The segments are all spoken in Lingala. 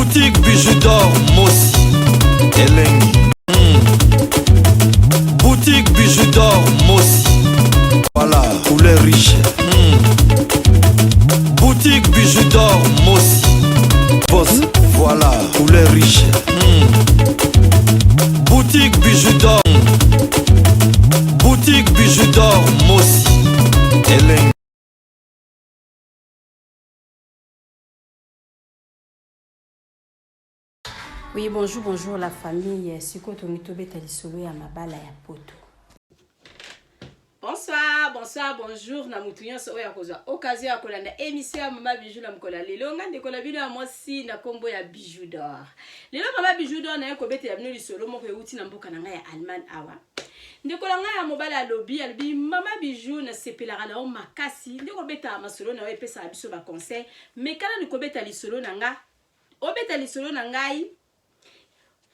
Boutique bijoux d'or Mossi Elengi. Boutique bijoux d'or Mossi. Voilà, couleur riche. Boutique bijoux d'or Mossi. Boss, voilà, couleur riche. Boutique bijoux d'or. Boutique bijoux d'or Mossi Elengi. Oui, bonjour la famille. Siko Tomitobe Talisolo ya mabala ya poto. Bonjour. Na mutunya so ya kozwa occasion ya kolanda émission ya Mama Bijou la mkola lelo ngande kola bino ya mwasi na kombo ya Bijou d'or. Lelo Mama Bijou d'or na yo kobete ya bino lisolo moko euti na mboka na ngai ya Allemagne awa. Ndekola ngai ya mobala lobi albi Mama Bijou na sepelaka na o makasi ndeko beta masolo na yo epesa biso ba conseil mais kala ni kobeta lisolo na nga obeta lisolo na ngai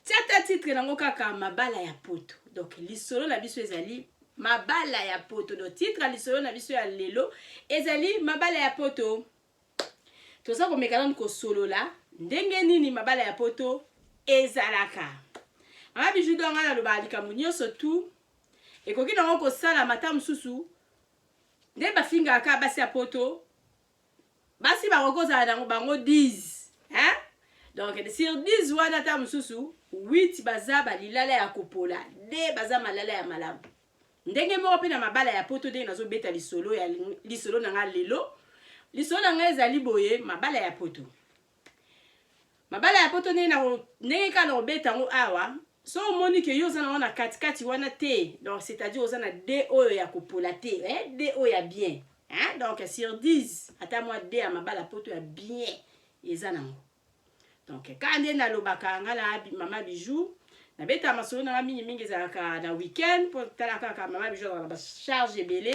tiata titre nango kaka mabala ya poto. Donc lisolo na biso ezali mabala ya poto. Do titre lisolo na biso ya lelo ezali mabala ya poto. Toza komekana ko solo la ndenge nini mabala ya poto ezalaka. Mama Bijou d'or ngana loba likambo nyonso tu ekoki nango kosala mata mususu nde bafinga aka basi ya poto basi bakokozala nango bango 10 hein. Donc sur 10 wana ta mususu 8 baza balilala ya kopola 2 baza malala ya malamu. Ndenge moko pe na mabala ya poto ndenge nazo beta lisolo ya lisolo na nga lelo. Lisolo na nga ezali boye mabala ya poto. Mabala ya poto ndenge ka na beta ngo awa so omoni ke yo zana wana katikati wana te. Donc c'est-à-dire ozana 2 oyo ya kopola te, hein, 2 oyo ya bien. Hein? Donc sur 10 ata moi 2 ya mabala ya poto ya bien ezana ngo. Donc quand na lobaka ngala Mama Bijou na beta masolo na mingi ezalaka na week-end pour talaka ka Mama Bijou dans la charge belé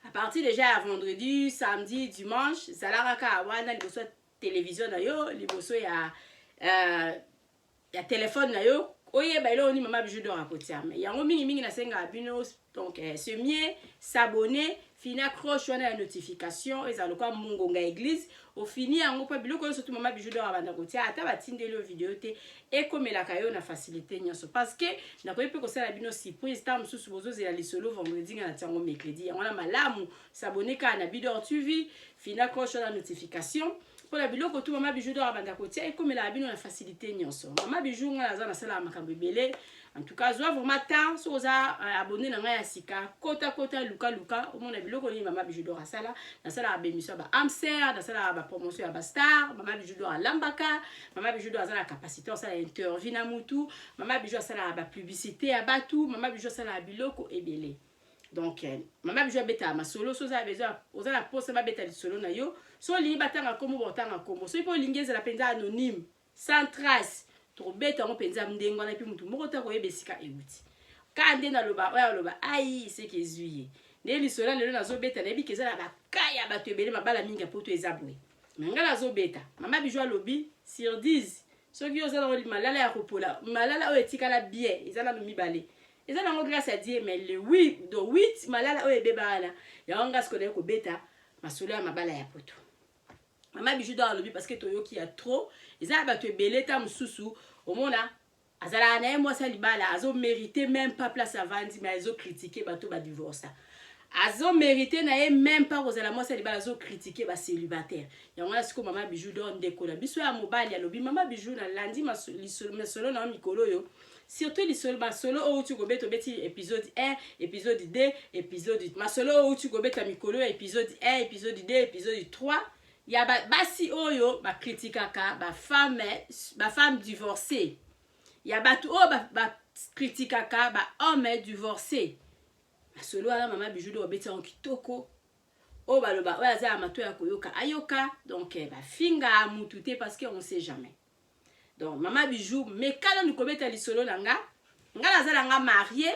à partir déjà à vendredi, samedi, dimanche zalaka wana liboso télévision na yo liboso ya téléphone na yo oyeba ilo ni Mama Bijou d'or akotia mais yango mingi na senga bino. Donc se mieux s'abonner fina croche wana la notification ezaloka mungonga église au fini yango pa biloko surtout Mama Bijou d'or abanda kotia ata batindelo vidéo te ekomelaka yo na facilité nyonso parce que na koyepe ko sala bino surprise ta mususu bozozela lisolo vendredi na tiango mercredi yango na malamu s'abonner ka na Bidor TV fina croche la notification pour la biloko tout Mama Bijou d'or abanda kotia ekomelaka bino na facilité nyonso. Mama Bijou ngana za na sala makambo belé. En tout cas, zo vraiment temps so za abonné na nga ya sika kota luka au monde biloko ni Mama Bijou d'or asala na sala ba émission ba amser na sala ba promotion ya ba star. Mama Bijou d'or lambaka Mama Bijou d'or azala capacité on sala interview na mutu Mama Bijou asala ba publicité ya batu Mama Bijou asala biloko ebele. Donc Mama Bijou beta ma solo so za besoin ozala posa ba beta solo na yo so li batanga komo botanga komo so ipo lingeza la penza anonyme sans trace tobeta ngo penza mdengo na pi mutu moko ta koyeba esika euti kande na loba oya loba ai seke ezuye ne lisolo lelo nazo beta na yebi kezala bakaya bato ebele mabala mingi poto ezabwe ngala nazo beta Mama Bijou alobi sur 10 soki ozala oli malala ya kopola malala o etikala bien ezala no mibale ezala ngo grâce à Dieu mais le 8 malala o ebebala ya nga skole ko beta masolo ya mabala ya poto. Mama Bijou d'or alobi parce que toyoki ya trop ezala bato ebele ta mususu omona azala na moi ça libala azo mériter même pas place à vendre mais azo critiquer bato ba divorce azo mériter na même pas ozala moi ça libala azo critiquer ba célibataire yango na siko Mama Bijou d'or ndeko na biso ya mobali alobi Mama Bijou na landi masolo na mikolo yo surtout lisolo masolo o tu gobeto beti épisode 1 épisode 2 épisode masolo o tu gobeta mikolo épisode 1 épisode 2 épisode 3 ya basi oyo ba kritikaka ba femme divorcée ya batu o ba kritikaka ba homme divorcé masolo ala Mama Bijou d'or beti en kitoko o baloba oya za mato ya koyoka ayoka donc ba finga mutute parce que on sait jamais. Donc Mama Bijou mais kala nous kobeta lisolo nanga ngala za nga marié.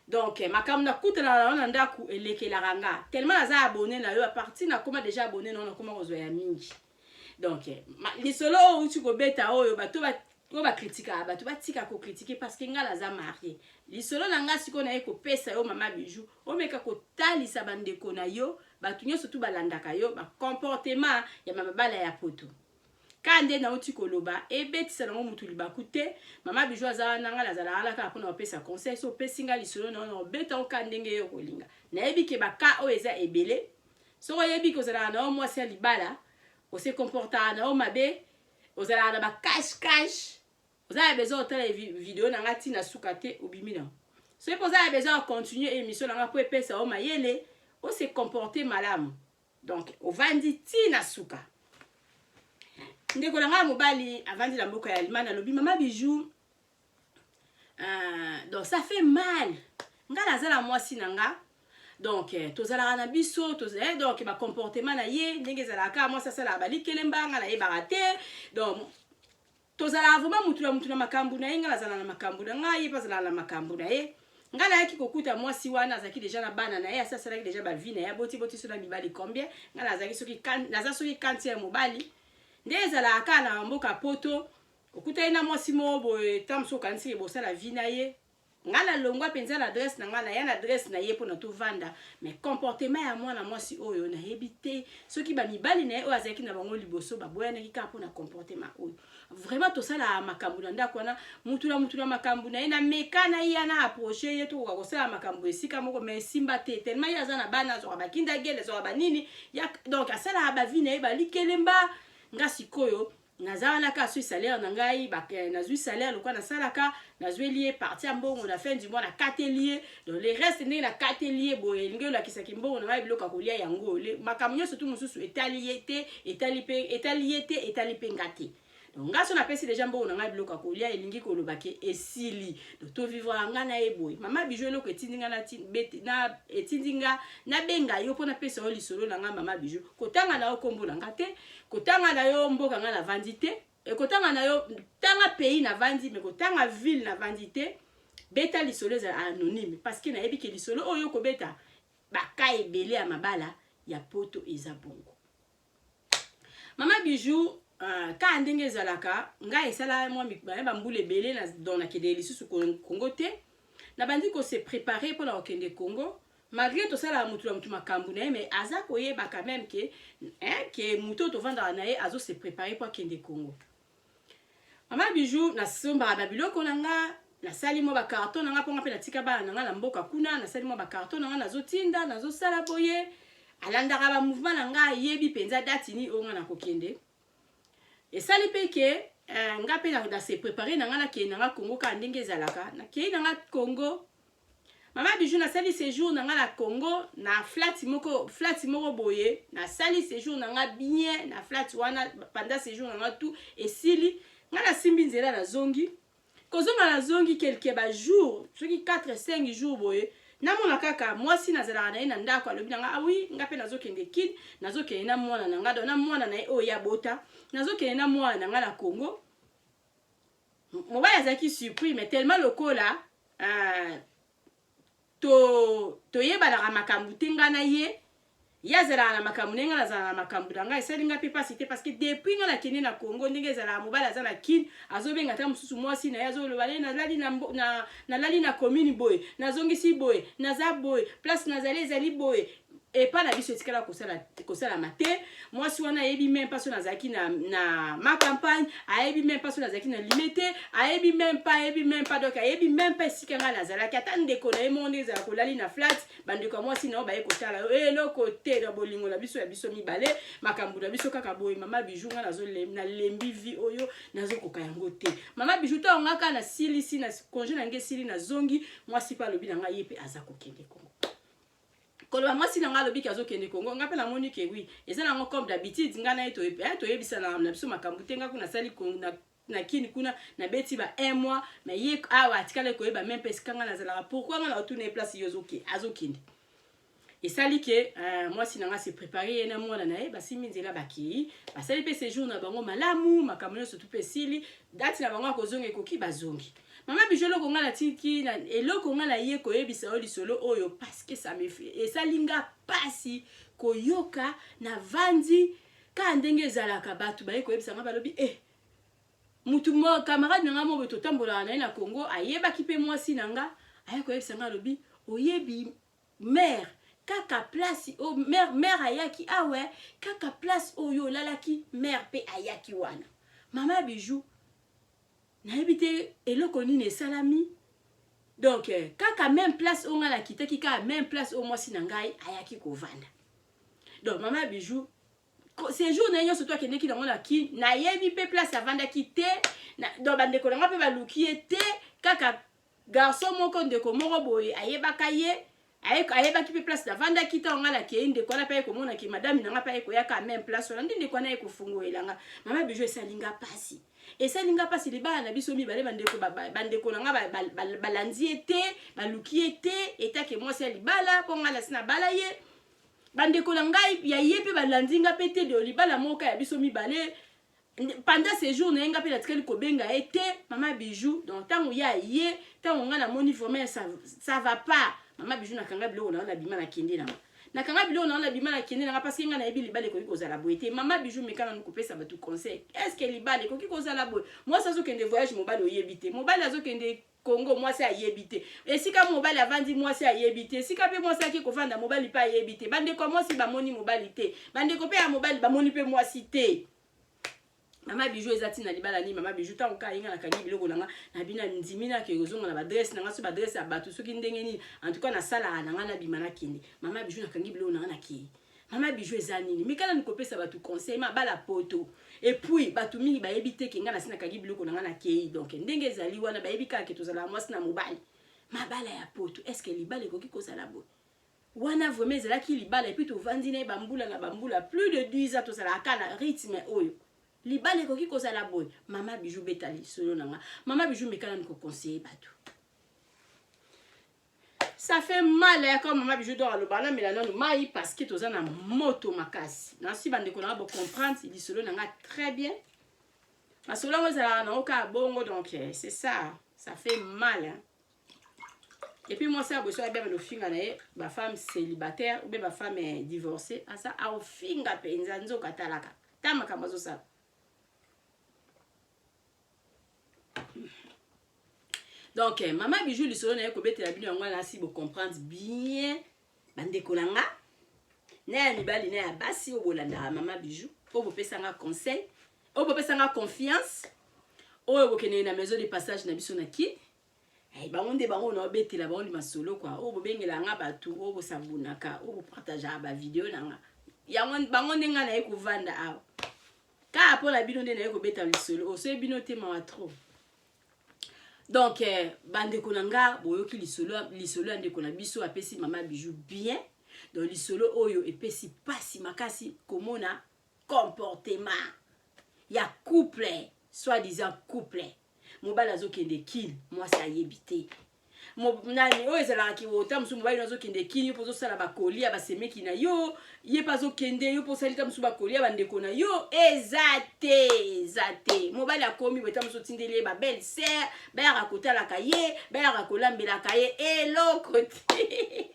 Donc makam na kutana na ndaku elekela ranga tellement naza abonné na yo à partir na koma déjà abonné na koma kozwa ya mingi. Donc lisolo o tu kobeta oyo bato ba critika bato batika ko critiquer parce que ngala za marié lisolo nanga siko na eko pesa yo Mama Bijou o meka ko talisa bandeko na yo bato nyo surtout balandaka yo ba comportement ya mabala ya poto kande na uti koloba ebetisa nango mutu libaku te mama bijou aza nanga lazala ala kaka mpona opesa conseil so opesinga lisolo na obeta oka ndenge yo kolinga nayebi ke baka oyo eza ebele soko oyebi ke ozalaka na yo mwasi ya libala ose comportaka na yo mabe ozalaka na bakache ozala besoin otala video nanga ntina suka te obimi nango soki mpo ozala besoin ocontinue émission nanga mpo epesa yo mayele ose comporte malamu donc ovandi ntina suka ndeko na nga mobali avandi na mboka ya Allemagne alobi mama bijou donc ça fait mal nga nazala mwasi na nga donc tozalaka na biso donc ba comportement na ye ndenge ezalaka mwasi asalaka balikelemba nga nayebaka te donc tozalaka vraiment mutu na makambo na ye nga nazala na makambo na nga ye mpe azalaka na makambo na ye nga nayaki kokuta mwasi wana azalaki deja na bana na ye asi asalaki deja bavi na ye boti so na mibali combien nga naza soki kanti ya mobali nde ezalaka kaka na mboka poto okutai na mwasi moko boye ntango mosusu okanisi ebosala vi na ye nga nalongwa mpenza na adresse na nga na ya na adresse na ye mpona tovanda mais comportement ya mwana mwasi oyo nayebi te soki bamibali na ye oyo azalaki na bango liboso baboyanaki kaka mpona comportement oyo vraiment tosalaka makambo na ndako wana mutu na makambo na ye na meka na ye ana approche ye tokoka kosala makambo esika moko mais esimba te tellement ye aza na bana azwaka bakindagele azwaka banini donc asalaka bavi na ye balikelemba nga sikoyo naza wana ka azwi salaire na ngai nazwi salaire lokwa nasalaka nazweli ye parti ya mbongo na fin du mois na kateli ye donc le reste ndenge na kateli ye boye elingi olakisaki mbongo na ngai biloko ya kolia yango makambo nyonso tu mosusu etali ye te etali mpe nga te donc nga so napesi deja mbongo na ngai biloko ya kolia elingi koloba ke esili donc tovivre nga na ye boye mama bijou eloko etindi nga nabenga yo mpo napesa yo lisolo na nga mama bijou kotanga na yo kombo na nga te kotanga na yo mboka nga navandi te ekotanga na yo tanga pays navandi me kotanga ville navandi te beta lisolo ezala anonyme parce que nayebi ke lisolo oyo kobeta baka ebele ya mabala ya poto eza bongo mama bijou ka ndenge ezalaka nga esala mwa bambula ebele donc nakende lisusu Congo te nabandi kose préparer mpona kokende Congo malgré tosalaka mutu makambo na ye mais aza koyeba quand même ke mutu oyo tovandaka na ye azose préparer mpo akende Congo mama bijou nasombaka babiloko na nga nasali mwa bakarton na nga mponga mpe natika bana na nga na mboka kuna nasali mwa bakarton na nga nazotinda nazosala boye alandaka bamouvement na nga ayebi mpenza dati nini oyo nga nakokende esali mpe ke nga mpe nase préparé na nga nakende na nga Congo kaka ndenge ezalaka nakei na nga Congo mama bijou nasali séjour na nga na Congo na flat moko boye nasali séjour na nga bien na flat wana pendant séjour na nga tout esili nga nasimbi nzela nazongi kozonga nazongi quelque bajour soki 4-5 jours boye namona kaka mwasi nazalaka na ye na ndako alobi na nga awi nga mpe nazokende kini nazokende na mwana na nga do na mwana na ye oyo ya bota nazokende na mwana na nga na Congo mobali azalaki surpris mais tellement lokola toyebanaka makambo te nga na ye azalaka na makambo ndenge nga nazala na makambo na nga esali nga mpe pasi te parce que depuis nga nakende na Congo ndenge ezalaka mobali aza na kini azobenga ata mosusu mwasi na ye azoloba le nalali na commune boye nazongisi boye naza boye place nazali ezali boye epa na biso etikala kosalama te mwasi wana ayebi même pas so nazalaki na ma campagne ayebi même pas so nazalaki na limete ayebi même pas donc ayebi même pas esika nga nazalaki ata ndeko na ye moko nde ezala kolali na flat bandeko ya mwasi na yo baye kotala yo eloko te na bolingo na biso ya biso mibale makambo na biso kaka boye mama bijou nga nalembi vi oyo nazokoka yango te mama bijou to nga kaka nasilisi na congé na nge esili nazongi mwasi mpe alobi na nga ye mpe aza kokende Congo koloba mwasi na nga alobi ke azokende Congo nga mpe namoni ke wi eza nango comme d'habitude nga na ye toyebisa na biso makambo te nga kuna nasali na kini kuna na beti ba 1 mois mais ye awa atikala koyeba même mpe esika nga nazalaka pourquoi nga na otuna ye place yo azokende esali ke mwasi na nga se préparé ye na mwana na ye basimi nzela bakei basali mpe séjour na bango malamu makambo nyonso tu mpe esili dati na bango akozonga ekoki bazongi mama bijou eloko nga natiki eloko nga na ye koyebisa yo lisolo oyo parce que ça me fait esali nga pasi koyoka na vandi ka ndenge ezalaka bato baye koyebisa nga balobi mutu mo camarade na nga mo boto tambola na ye na Congo ayebaki mpe mwasi na nga aye koyebisa nga alobi oyebi mère kaka place o mère ayaki awe kaka place oyo lalaki mère pe ayaki wana Maman bijou nayebi te eloko nini esalami. Donc kaka même place on a la kitaki ka même place au moi sinangai ayaki kovanda. Donc maman bijou ces jours na nyonso toi kende ki na ngona ki na yebi pe place avanda ki te donc bande ko nga pe baluki te kaka garçon moko ndeko moko boye ayebaka ye ayebaki pe place avanda ki ta ngala ki inde ko na pe ko mona ki madame na nga pa ko yaka même place on ndinde ko na ko fungoelanga maman bijou esalinga pasi. Et ça n'inga pas si les bas na biso mi balé bandeko na nga balanzi ete baluki ete eta ke moi c'est libala ponga na sina balaye bandeko na ngai ya yepe balanzi nga pete de libala moka ya biso mi balé pendant ces jours na nga pe la tkeli ko benga ete maman bijou donc tant ya ye tant nga na moni vraiment ça va pas maman bijou na kanga bilo na bima na kende na nakanga bilo na bima kende na parce que nga na yebi libale ko kozala boité maman bijou mekana nkopesa batu conseil est-ce que libale ko kozala boy moi ça zo kende voyage mobile oyebité mobile azo kende Congo moi c'est ayebité et si ka mobile avandi moi c'est ayebité si ka pe moi c'est ki ko vanda mobile pa ayebité bande ko moi si ba moni mobilité bande ko pe ya mobile ba moni pe moi cité. Maman bijou ezati na libala ni maman bijou ta nka inga na kani biloko nanga na bina ndimina ke ozonga na adresse nanga so adresse ya batu soki ndenge ni en tout cas na sala nanga na bimana kende maman bijou na kangi biloko nanga na ki maman bijou ezani ni mikala nikopesa batu conseil ma bala poto et puis batu mingi ba yebite ke nga na sina kangi biloko nanga na ki donc ndenge ezali wana ba yebika ke tozala mwasi na mobali ma bala ya poto est-ce que libala ko kozala bo wana vraiment ezalaki libala et puis to vandi na bambula na bambula plus de 10 ans tozala kana rythme oyo libale koki kozala boy maman bijou betali solo nanga maman bijou mekana niko conseiller bato ça fait mal comme maman bijou dora lo bana melana no mai parce que tozana moto makasi na si bande ko na bo comprendre il solo nanga très bien ma solo ngozala na oka bongo donc c'est ça fait mal hein. Et puis moi ça besoin bien le finga na ba femme célibataire ou bien ba femme divorcée à ça a finga penza nzoka talaka tama kamazo ça. Donc maman bijou lisolo na ko betela bino ngwana si bo comprendre bien bande kolanga na ni bali na basi o bolanda maman bijou po bo pesa nga conseil o bo pesa nga confiance o bo kene na maison de passage na biso na ki bango nde bango na betela bango li masolo kwa o bo bengela nga batu o bo savunaka o bo partager ba vidéo na nga ya bango nde nga na ko vanda aw ka po la bino nde na ko betela lisolo o so bino te ma trop. Donc bande konanga boyoki lisolo ndeko na biso apesi maman bijou bien donc lisolo oyo epesi pasi makasi komona comportement ya couple soi-disant couple mobala azokende kil moi ça yebité nani oyo ezalaka ki ota musu mobali azokende kil yo pozo sala bakoli ya basemeki na yo ye pazo kende yo pozo salita musu bakoli ya bandeko na yo ezate mobali akomi beta musu tindeli ba belle sœur ba ya kotala kaye ba ya kolambela kaye eloko te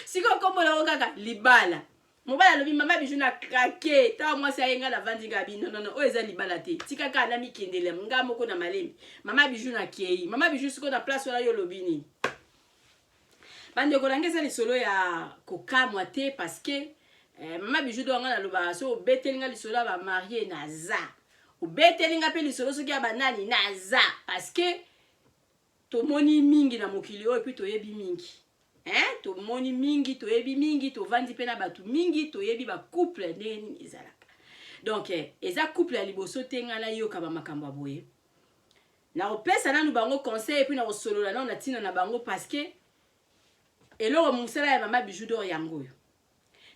siko kombo la okaka libala mobali alobi mama bijou na krake ta moi ça yenga la vandinga bi non o eza libala te tika ka na mikendele nga moko na malembi mama bijou na kei mama bijou siko na place wala yo lobini bande ko langesa lisolo ya kokamwa te parce que mama bijou do nga na loba so betelinga lisolo ba marié na za o betelinga pe lisolo so kia banani na za parce que to moni mingi na mokili o et puis to yebi mingi hein to moni mingi to yebi mingi to vandi pena batu mingi to yebi ba couple ndeni ezalaka donc eza couple ya liboso tenga na yo kaba makambo boye na opesa nanu bango conseil et puis na osolola na tina na bango parce que eloko musala ya mama bijou do yango yo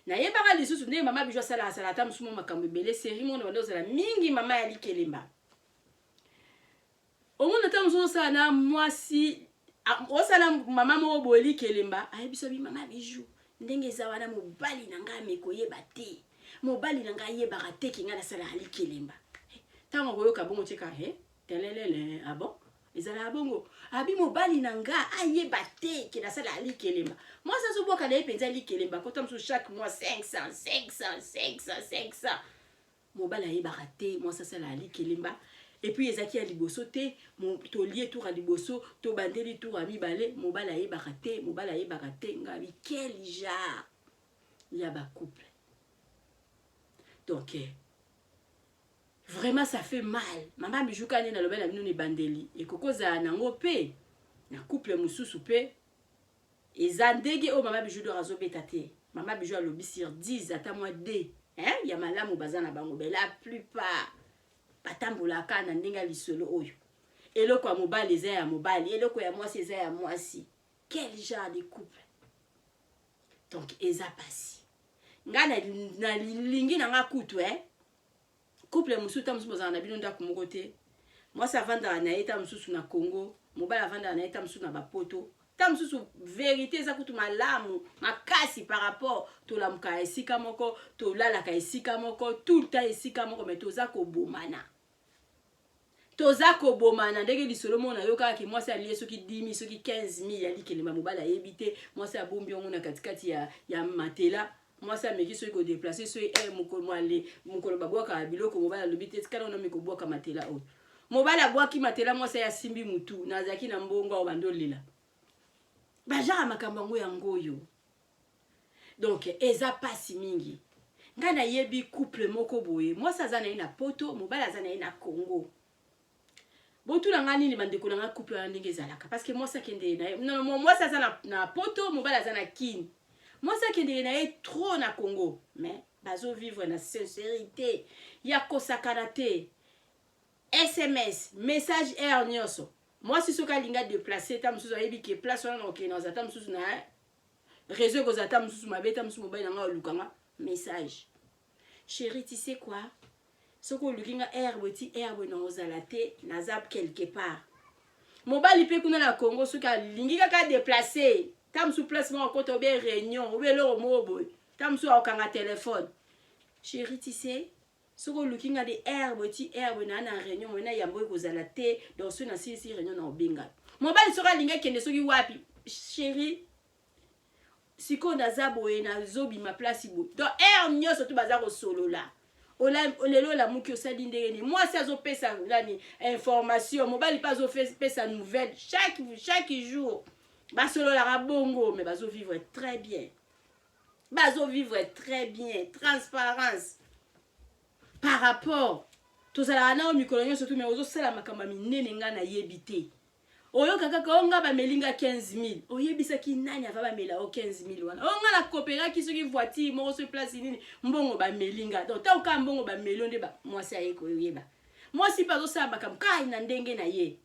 na yebaka lisusu ndenge mama bijou sala ta musumo makambo belé série mo na bazala mingi mama ya likelemba omona ta musumo sala na mwasi osala mama mo boli kelemba ayebiso bi mama bijou ndenge zawana mobali na nga mekoyeba te mobali na nga yebaka te kinga na sala ali kelemba tango koyoka bongo cheka telelele abo ezala bongo abi mobali na nga ayeba te ki na sala ali kelemba moi ça so boka na penza ali kelemba kota mso chaque mois 500 mobali ayebaka te moi ça sala ali kelemba. Et puis ezaki ya liboso te to lié tour à liboso to bandeli tour à mibale mobala yebaka te ngabi quel genre ya ba couple donc vraiment ça fait mal. Maman bijou kane na loba na bino ne bandeli et koko za nango pe na couple mususu pe eza ndenge o mama bijou do razo betate. Mama bijou a lobi sur 10 ata moi 2. Hein, ya malamu bazana bango be la plupart batambola kana ndenge lisolo oyo. Eloko ya mobali eza ya mobali, eloko ya mwasi eza ya mwasi. Quel genre de couple? Donc eza pasi. Nga na lingi na nga kutu couple mususu ta mususu bozana bino ndako moko te. Mwasi avanda na eta mususu na Congo, mobali avanda na eta mususu na Bapoto. Ta mususu vérité eza kutu malamu, makasi par rapport to la muka esika moko, to lala ka esika moko, tout le temps esika moko mais toza ko bomana. Toza ko bomana ndenge lisolo mona yoka ki mwasi aliye soki 10 000 soki 15 000 ali kelema mobala yebite mwasi abombi ongo na katikati ya matela mwasi ameki soki ko déplacer soki mukolo mwale mukolo babwaka biloko mobala lobite tikala ona miko bwaka matela o mobala bwaki matela mwasi ya simbi mutu nazaki na mbongo o bandolela bajara makambo ngo yango yo donc eza pasi mingi ngana yebi couple moko boye mwasi azana ina Poto mobala azana ina Congo. Bon tout la ngani ni bandeko na couple na ndenge zalaka parce que moi ça kende na non moi ça na Poto mobala za na Kin moi ça kende na trop na Congo mais bazo vivre na sincérité ya kosakana te SMS message air nyoso moi si soka linga déplacer ta mususu ayebi ke place wana OK na za ta mususu na réseau ko za ta mususu mabeta mususu mobile na lukanga message chérie tu sais quoi. Soko lukinga herbe ti herbe na ozalate na zap quelque part. Mobali pe kuna na Congo soka lingi kaka déplacer. Tam sous placement ko to be réunion, ou be lo mobo. Tam sous okanga téléphone. Chérie tu sais, soko lukinga de herbe ti herbe na réunion na yambo ko zalate donc so na si réunion na obenga. Mobali soka linga kende soki wapi. Chérie siko na zabo e na zobi ma place bo. Donc herbe nyoso to bazako solo là. Olelo la muki osali ndenge ni moi ça zo pesa lani information mobali pas zo pesa nouvelle chaque jour basolo la bongo mais bazo vivre très bien transparence par rapport tozala na mikolo surtout mais ozo sala makamba minene nga na yebite oyo kaka onga ba melinga 15 000 oyebisa ki nani ava ba mela o 15 000 wana onga la coopéra ki soki voiture mo so place nini mbongo ba melinga donc ta ka mbongo ba melonde ba mwasi ayeko yeba mwasi pazo sa makam kai na ndenge na ye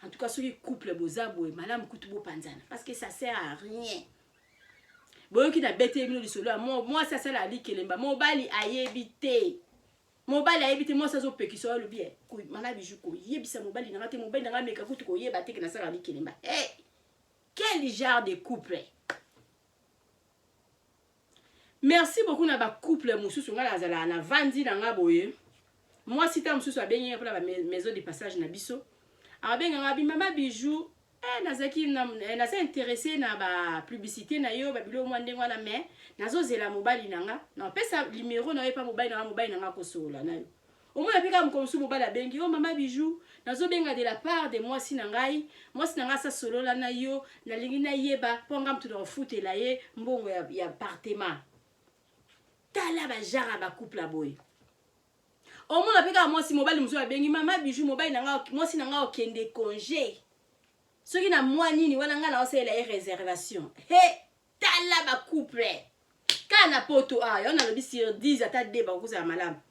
en tout cas soki couple bozabo malamu kutu bo panzana parce que ça sert à rien boyo ki na bete bino lisolo moi ça sert à likelemba mobali ayebite mobali ayebite moi ça zo pekiso le bien ko mana biju ko yebisa mobali na ngate mobali na meka kutu ko yeba te ke na sala likelemba quel genre de couple. Merci beaucoup na ba couple mususu ngala zala na vandi na ngaboye moi si ta mususu abenye pour la maison de passage na biso abenga ngabi mama bijou nazaki na se intéressé na ba publicité na yo ba bilo mwande ngwana mais nazo zela mobali nanga na pesa numéro na yepa mobali nanga kosola na yo omona pika mkomsu mobali abengi o mama bijou nazo benga de la part de moi si nangai sa solo la na yo na lingi na yeba ponga mtu na ofutela ye mbongo ya appartement tala ba jara ba couple aboy omona pika moi si mobali muso abengi mama bijou mobali nanga moi si nanga okende congé soki na mwa nini wana nga na osela réservation tala ba couple kana Poto yona lobi sur 10 ata 2 ba kuza malamu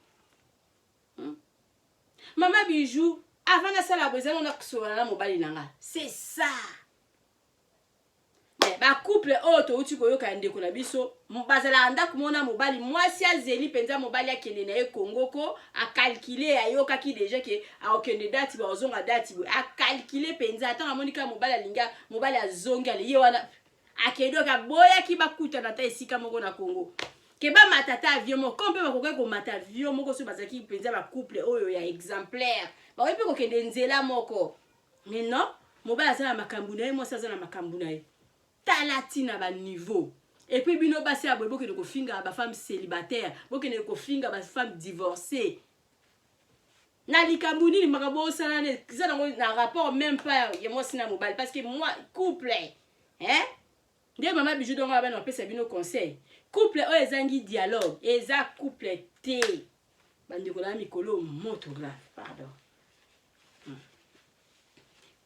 mama bijou avant na sala bozana na kusola na mobali nanga c'est ça mais ba couple to uti ko yoka ndeko na biso mbazala anda kumona mobali mwasi azeli penza mobali akende na ye Congo ko a calculer ayoka ki déjà ke a okende date ba ozonga date a calculer penza ata monika mobali alinga mobali azonga le ye wana akedo ka boya ki bakuta na ta esika moko na Congo ke ba matata avion mo kompe ba kokoka ko mata avion moko so bazaki penza ba couple oyo ya exemplaire ba wepe ko kende nzela moko mais non mobali azana makambu na ye mo sa azana makambu na ye talatina ba niveau et puis bino basi abwe boke ko finga ba femme célibataire boke ne ko finga ba femme divorcée na likambuni ni makabo sana ne za na rapport même pas ya moi sina mobile parce que moi couple nde mama bijou donga ba na pesa bino conseil couple o ezangi dialogue eza couple te bandeko na mikolo moto grave, pardon.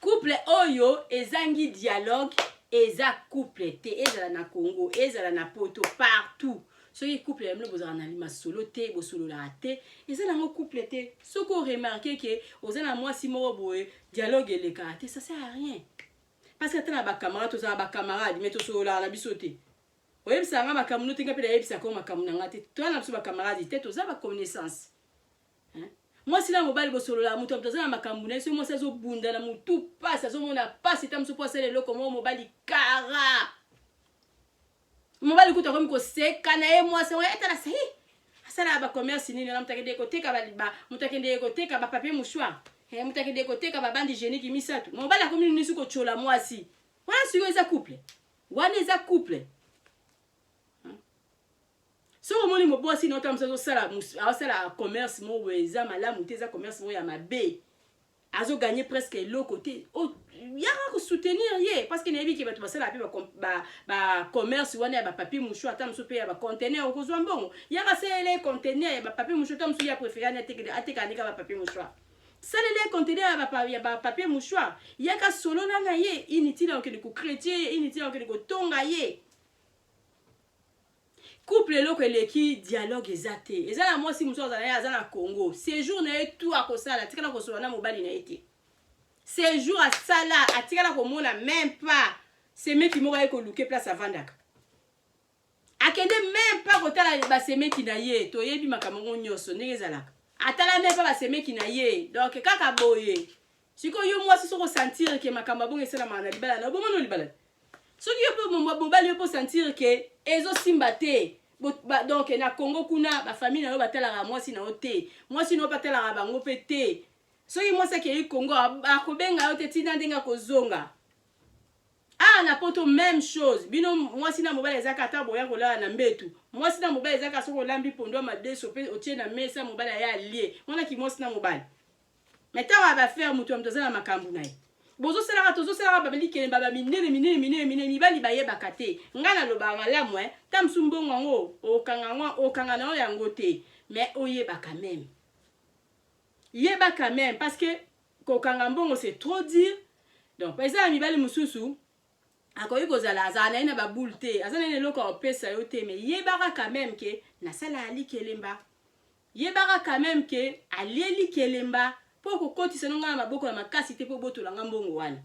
Couple oyo ezangi dialogue, eza couple te, ezala na Congo, ezala na poto, partout. Soki couple yamlo bozala na lima solo te, bosolo la te, ezala ngo couple te. Soko remarqué que ozana mwasi moko boye, dialogue eleka te, ça sert à rien. Parce que tana ba camarade, tozala ba camarade, mais tosolo la na biso te. Oyebisa nga makamuno te ngape da yebisa ko makamuna nga te. Toi na biso ba camarade te, tozala ba connaissance. Moi si la mobile bosolo la mutu tozala makamuna, so moi ça zo bunda na mutu passe, so mona passe tam so poisson le loko mo mobile kara. Mobile kuta comme ko seka na ye moi ça eta la sahi. Asala ba commerce ni na mutake de côté ka ba mutake de côté ka ba papier mouchoir. Mutake de côté ka ba bande hygiénique misatu. Mobile la commune ni suko chola moi si. Wana suko eza couple. Wana eza couple. So omoni mobosi na otamsa zo sala commerce mo weza malamu te za commerce mo ya mabe. Azo gagner presque l'autre côté. Oh, yaka ko soutenir ye parce que nebi ki ba tubasala pe ba commerce wana ba papier mouchoir tamso pe ya ba conteneur ko zo mbongo. Yaka sele conteneur ya ba papier mouchoir tamso ya préférer na ateka nika ba papier mouchoir. Sele le conteneur ya ba papier mouchoir. Yaka solo na ye inutile en que ko chrétien, inutile en que ko tonga ye. Couple loko eleki dialogue ezate. Ezala moi si muso azana azana Congo. Séjour na tout a kosala, tikala kosola na mobali na été. Séjour à sala, atikala ko mona même pas. C'est mec qui m'aurait ko luke place à Vandaka. Akende même pas kotala ba seme ki na ye, to yebi makamongo nyoso nezala. Atala même pas ba seme ki na ye. Donc kaka boye. Siko yo moi si so ressentir que makamba bongo esala mana libala na bomo no libala. Soki yo po mobali yo po sentir que ezo simbate. Donc na Congo kuna ba famille na yo batala moi si na ote moi si no batala bango pete soki moi ça ke Congo akobenga yo te tina ndenga kozonga na poto même chose bino moi si na mobali ezaka ta boya kola na mbetu moi si na mobali ezaka soko lambi pondo ma deso pe otie na mesa mobali ya lié mona ki moi si na mobali mais ta va faire mutu amtozana makambu na ye bozo sala ba belike baba minene mibali baye bakate ngana loba malamu tam sumbongo ngo okanga na yango te mais oyeba quand même yeba quand même parce que kokanga mbongo c'est trop dire donc par exemple mibali mususu akoyi kozala azana ina ba bulte azana ina loko opesa yo te mais yeba quand même que na sala ali kelemba yeba quand même que alieli kelemba poko koti senonga maboko ya makasi te po boto la ngambongo wana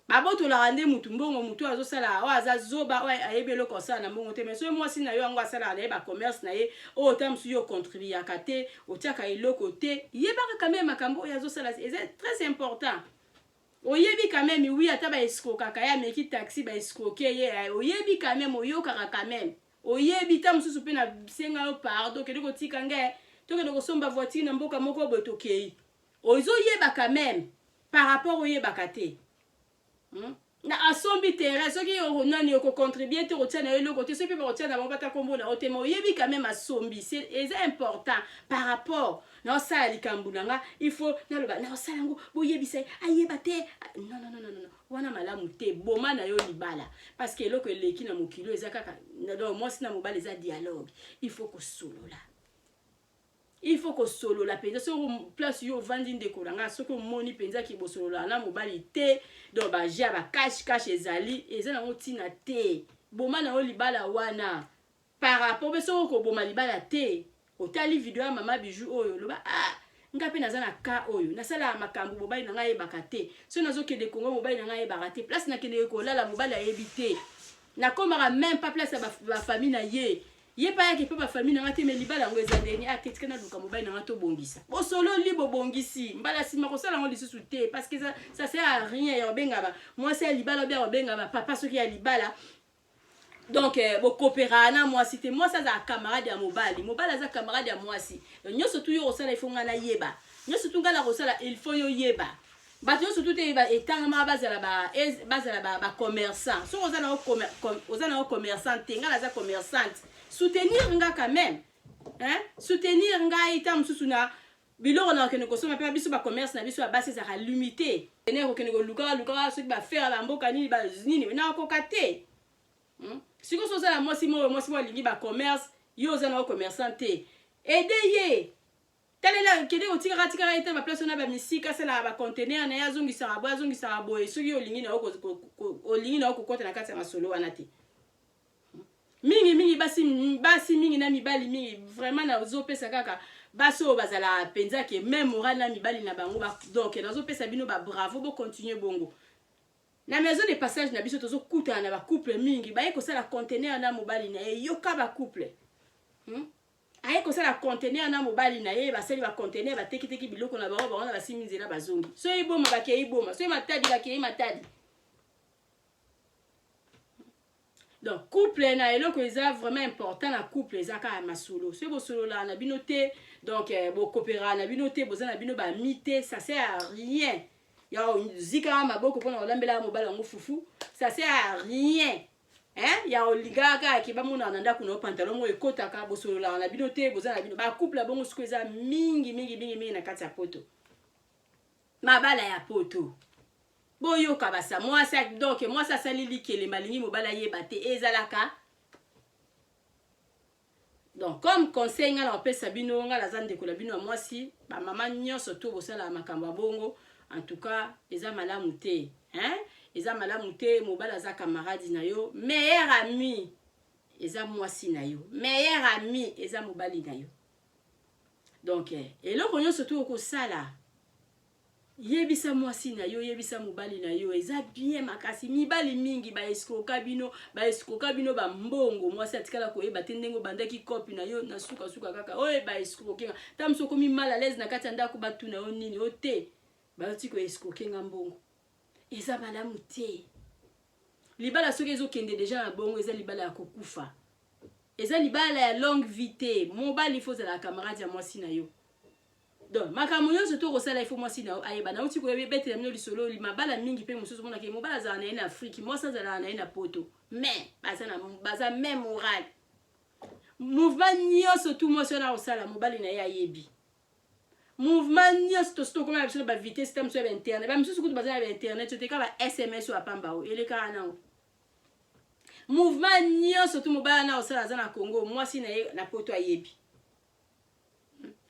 baboto la rande mutu mbongo mutu azo sala wa azazoba wa ayebelo ko sala na mbongo te mais so moi si na yo ngo sala na ba commerce na ye o tamsu yo contribuer akate o tiaka iloko te yeba quand même makambo ya zo sala c'est très important oyebi quand même oui ata ba escroquer kaya meki taxi ba escroquer ye oyebi quand même oyoka quand même oyebi tamsu supe na senga yo pardon ke diko tikanga to ke diko somba voiture na mboka moko botokei ozo yeba quand même par rapport au yebakate na asombi terrain soki nani yoko contribuer te rotia na yo côté soki ba rotia na mobata kombo na otemo yebi quand même asombi c'est important par rapport na ça likambulanga il faut na loba na ça yango boyebisa ayeba te non wana malamu te boma na yo libala parce que loko leki na mokilo ezaka na moi sina mobala eza dialogue il faut ko solola. Il faut que solo la penza sur place yo vandi ndeko langa soko moni penza ki bosolo la na mobali te donc ba ja ba cache ezali ezana ngotina te boma na olibala wana par rapport beso ko boma libala te otali video ya mama bijou oyo loba ngape nazana ka oyo nasala makambu mobali na ngai bakate so nazo ke de Congo mobali na ngai bakate place na kende ko la mobali a ebité na komara même pas place ba famille na ye ye pa yake pe ba famille na ngate me libala ngo ezandeni aketika na luka mobali na ngato bongisa bo solo libo bongisi mbala sima ko sala ngo lisusu te parce que ça sert à rien ya benga ba moi c'est libala bien benga ba papa soki ya libala donc bo coopéra na moi c'était moi ça za camarade ya mobali za camarade ya moi si nyoso tu yo sala ifo ngana yeba nyoso tu ngala ko sala il faut yo yeba bato surtout te ba etanga bazala ba commerçant so ozana o commerçant te ngala za commerçante soutenir nga quand même soutenir nga ita mususu na biloko na kene ko soma pe biso ba commerce na biso ba base za limité ene ko kene ko luka so ba faire ba mboka nini ba nini na ko kate siko so za moi si mo lingi ba commerce yo za na commerçant te aider ye talela kede otika tika ete ba place na ba misika sala ba container na yazongisa boye soki olingi na okokota na kati ya masolo wana te mingi basi mingi na mibali mingi vraiment na ozopesa kaka baso bazala penza ke même moral na mibali na bango donc nazopesa bino ba bravo bo continuer bongo na maison de passage na biso tozo kuta na ba couple mingi ba eko sala container na mobali na yoka ba couple aye ko sala container na mobali na ye basali ba container ba teki biloko na bango na basimizela bazongi so iboma bakei iboma so matadi bakei matadi. Donc couple na eloko eza vraiment important na couple eza ka masolo so bo solo la na binote donc bo coopéra na binote boza na bino ba mité ça sert à rien ya zika maboko pona olambela mobali ngo fufu ça sert à rien hein ya oligaka ki ba mona na ndako no pantalon mo ekota ka bo solo la na binote boza na bino ba couple bongo siko eza mingi na kati ya poto mabala ya poto boyo kabasa moi ça donc moi ça salili kele malingi mobala yeba te ezalaka donc comme conseil nga na pesa bino nga la zande ko la bino moi si ba mama nyonso to bosala makambo bongo en tout cas eza malamu te hein eza malamu te mobala za camarade na yo meilleur ami eza moi si na yo meilleur ami eza mobali na yo donc eloko nyonso to ko sala yebisa mwasi na yo yebisa mobali na yo eza bien makasi mibali mingi ba escroka bino ba mbongo mwasi atikala ko yeba te ndengo bandaki kopi na yo na suka kaka oye ba escrokenga tamso komi mal à l'aise na kati ndako batu na yo nini ote ba tiko escrokenga mbongo eza malamu te libala soki ezokende deja na bongo eza libala ya kokufa eza libala ya longue vie te mobali faut la camarade ya mwasi na yo. Donc makambo nyonso to kosala il faut mwasi na ayeba na uti ko yebete na mino lisolo limabala mingi pe mususu mona ke mobala za na ina Afrique moi ça za na ina poto mais baza même moral mouvement nyonso tout moi na osala mobali na ya yebi mouvement nyonso to comme absolument ba vitesse tam sur internet ba mususu kutu baza na internet te ka ba SMS ou apamba o ele ka na mouvement nyonso tout mobala na osala za na Congo mwasi na poto ayebi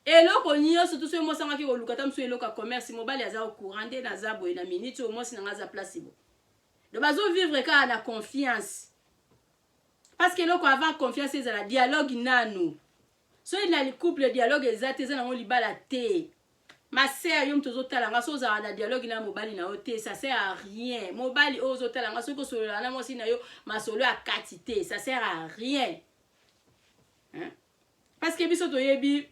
eloko nyonso tout so mo sanga ki oluka tam so eloko commerce mobali aza au courant de na zabo na minute au moins na za place bo de bazo vivre ka na confiance parce que eloko avant confiance c'est la dialogue nanu so il a le couple dialogue exact za na mo libala te ma sœur yom tozo tala nga so za na dialogue na mobali na ote ça sert à rien mobali ozo tala nga so ko solo na mo si na yo ma solo a quantité ça sert à rien hein parce que biso to yebi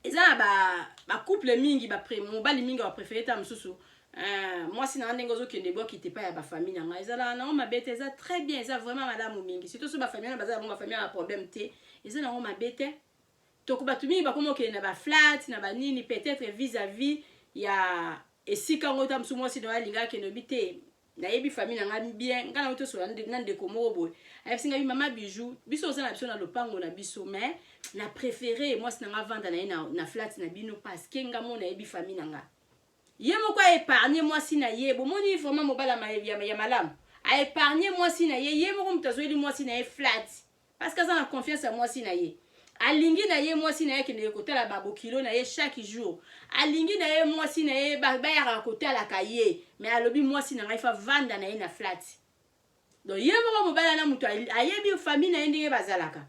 eza ba couple mingi ba mobali mingi ba préféré ta msusu moi si na ndengo zo kende bo kite pa ya ba famille na eza la na ma bête eza très bien eza vraiment madame mingi surtout so ba famille na baza ba famille na problème te eza na ma bête to ko batu mingi ba komo ke na ba flat na ba nini peut-être vis-à-vis ya esika ngota msu moi si na linga ke no bité na yebi famille na ngami bien ngana oto so na ndeko moko boy singa bi mama bijou biso za na biso na lopango na biso mais na préféré moi si na vendre na flat na bino parce que nga mona yebi famille na nga ye moko a épargner moi si na ye bo moni vraiment mobala ya malam a épargner moi si na ye moko mutazoeli moi si na ye flat parce que ça na confiance à moi si na ye alingi na ye moi si na ye ke ne kotala babo kilo na ye chaque jour alingi na ye moi si na ye ba ya kotala kaye mais alobi moi si na nga fa vendre na ye na flat donc ye moko mobala na mutu ayebi famille na ye ndenge bazalaka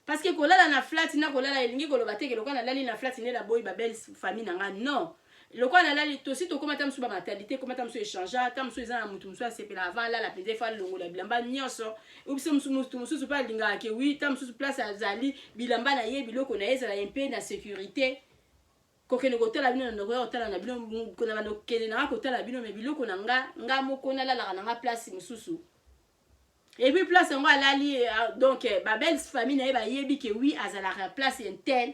parce que kolala na flat na kolala elingi koloba te ke lokwa na lali na flat ne la boy ba belle famille na nga non lokwa na lali to si to koma tam su ba maternité koma tam su échanger tam su eza na mutu musu asepela avant la pende fa longo la bilamba nyonso ubise musu pa linga ke oui tam su place azali bilamba na ye biloko na eza la mpe na sécurité kokene kotala bino na kotala na bino kona bano kene na kotala bino me biloko na nga moko na la na place mususu. Et puis place on va lali donc ba belle famille na ba yebi que oui azala place interne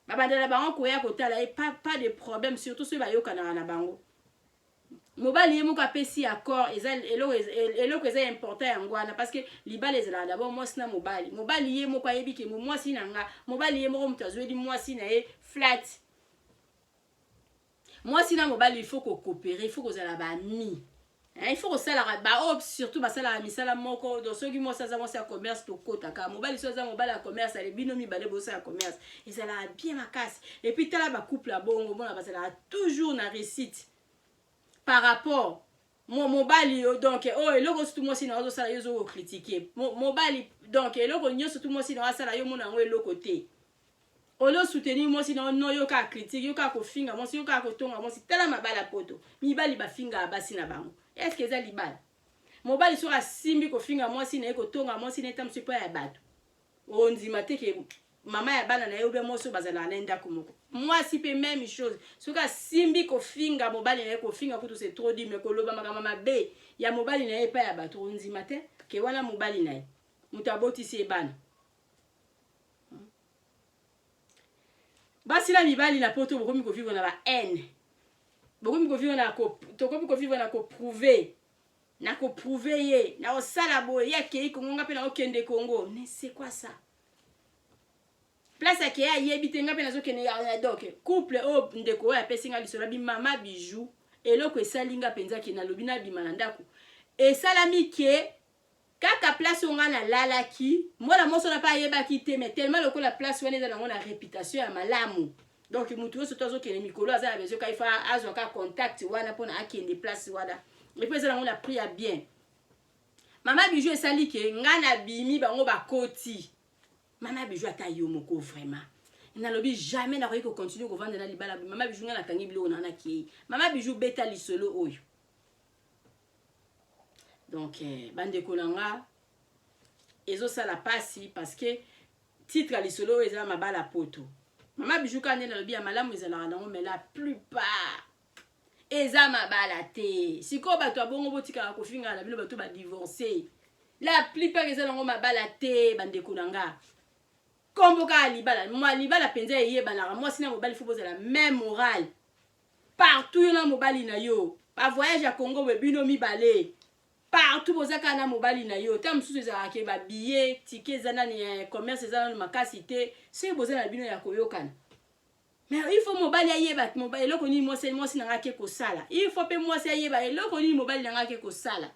ba bandela ba on koya kotala pas de problème surtout ceux ba yokana na bango mobali yemo ka pesi accord eloko eza important yangwana parce que libala ezala d'abord moi sina mobali yemo ka yebi que moi sina nga mobali yemo ko mutazweli moi sina e flat moi sina mobali il faut ko coopérer il faut ko zala ba ami il faut que ça la surtout ça la misala moko dans ceux qui moi ça ça commerce to kota ka mobile so ça mobile commerce les binomi balé bossa commerce et ça la bien ma casse et puis tala ba couple la bongo bon parce que la toujours na réussite par rapport mon mobile donc et logo tout moi si na ça yo zo critiquer mobile donc et logo nyo tout moi si na ça la yo mona ngo le côté olo soutenir moi si no yo ka critique yo ka ko finga moi si yo ka ko tonga moi si tala mabala poto mi bali ba finga basi na bango est-ce que ça libal mobali sera simbi ko finga moi si na ko tonga moi si na tam super ya bato on dit maté que mama ya bana na yo be moi so bazala na nda komoko moi si pe même chose soka simbi ko finga mobali na ko finga kutu c'est trop dit mais ko loba mama be ya mobali na pa ya bato on dit maté que wana mobali na mutaboti si bana basi la mibali na poto bokomi ko vivre na ba haine bokomi ko vivre na ko tokomi ko vivre na ko prouver ye na osala boye ya ke Kongo ngape na okende Congo mais c'est quoi ça place ke ya yebite ngape na zo kende ya donc couple o ndeko ya pesinga lisola bi mama bijou eloko esalinga penza ke na lobina bimana ndako esalami ke kaka place on a la qui moi la moso na pas yeba quitté mais tellement le la place on est dans la réputation à malamu donc mutu so tozo ke mikolo aza bezo ka ifa azo ka contact wana pona akende place wana et puis ça on a pris à bien mama bijou esali ke ngana bimi bango ba koti mama bijou atayo moko vraiment na lobi jamais na ko continuer ko vendre na libala mama bijou ngana kangi bilo na na ki mama bijou beta lisolo oyo. Donc, bande kolanga, ezo ça la passe parce que titre à l'isolo ezala mabala poto. Mama bijou kane na lobi ya malamu ezala na mais la plupart eza mabala te. Siko bato abongo botika ko finga na bino bato ba divorcer. La plupart ezala ngo mabala te bande kolanga. Komboka libala, moi libala penza yeba na moi sina mobali faut poser la même morale. Partout yo na mobali na yo. Pas voyage à Congo bino mi balé. Partout bozaka na mobali na yo tam susu za ke ba billet ticket zana ni commerce zana makasité c'est bozana bino ya koyokana mais il faut mobali ayeba mobali eloko ni moi na ngake ko sala il faut pe moi c'est ayeba eloko ni mobali na ngake ko sala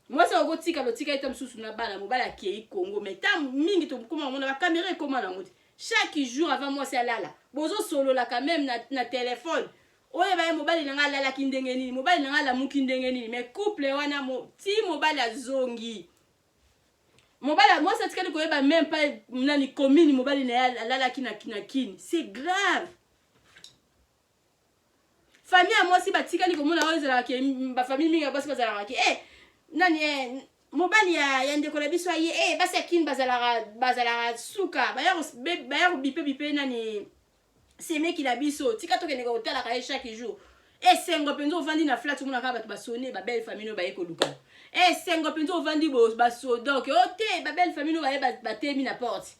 moi c'est ogo tika lo tika tam susu na bala mobali akei Congo mais tam mingi to comment on a caméra comment na ngoti chaque jour avant moi c'est alala bozo solo la quand même na téléphone oye ba mobali na ngala la kindenge nini mobali na ngala mukindenge nini mais couple wana ti mobali azongi mobali moi ça tikali ko yeba même pas nani commune mobali na la kina c'est grave famille moi si batikali ko mona ozela ke ba famille minga basi bazala ke nani mobali ya ndeko la biso ye basi akini bazala suka ba ya bipe nani c'est mec qui la biso tika to keneka hôtel à chaque jour et sengo penzo vandi na flat mona ka bato ba sonner ba belle famille no ba yeko luka et sengo penzo vandi ba so donc ote ba belle famille no ba temi na porte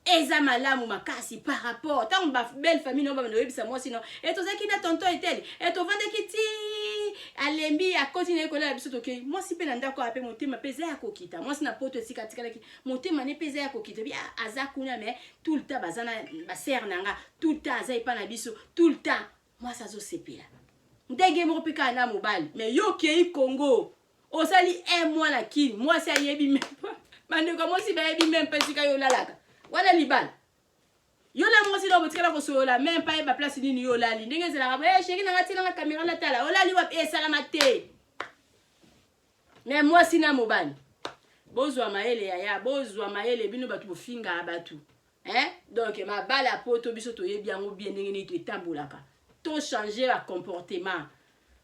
eza malamu makasi par rapport tant ba belle famille no ba no yebisa moi sinon et to zaki na tonton etel et to vande kiti alembi a continuer ko la biso to ke moi si pe na ndako ape motema pesa ya kokita moi sina poto sika tika ki motema ne pesa ya kokita bi azakuna mais tout le temps bazana ba ser nanga tout le temps azai pa na biso tout le temps moi ça zo sepela ndenge mo pika na mobile mais yo ke Congo osali un mois na kini moi ça yebi même mande ko moi si ba yebi même pesa ka yo lalaka wala libal yo la moi si do botikala ko so la même pas ba place ni yo lali ndenge zela ba chéri na ngati na caméra la tala olali wa salama te mais moi si na mobile bozwa maele ya bozwa maele bino batu bofinga batu donc ma bala poto biso to yebi yango bien ndenge ni to etambulaka to changer la comportement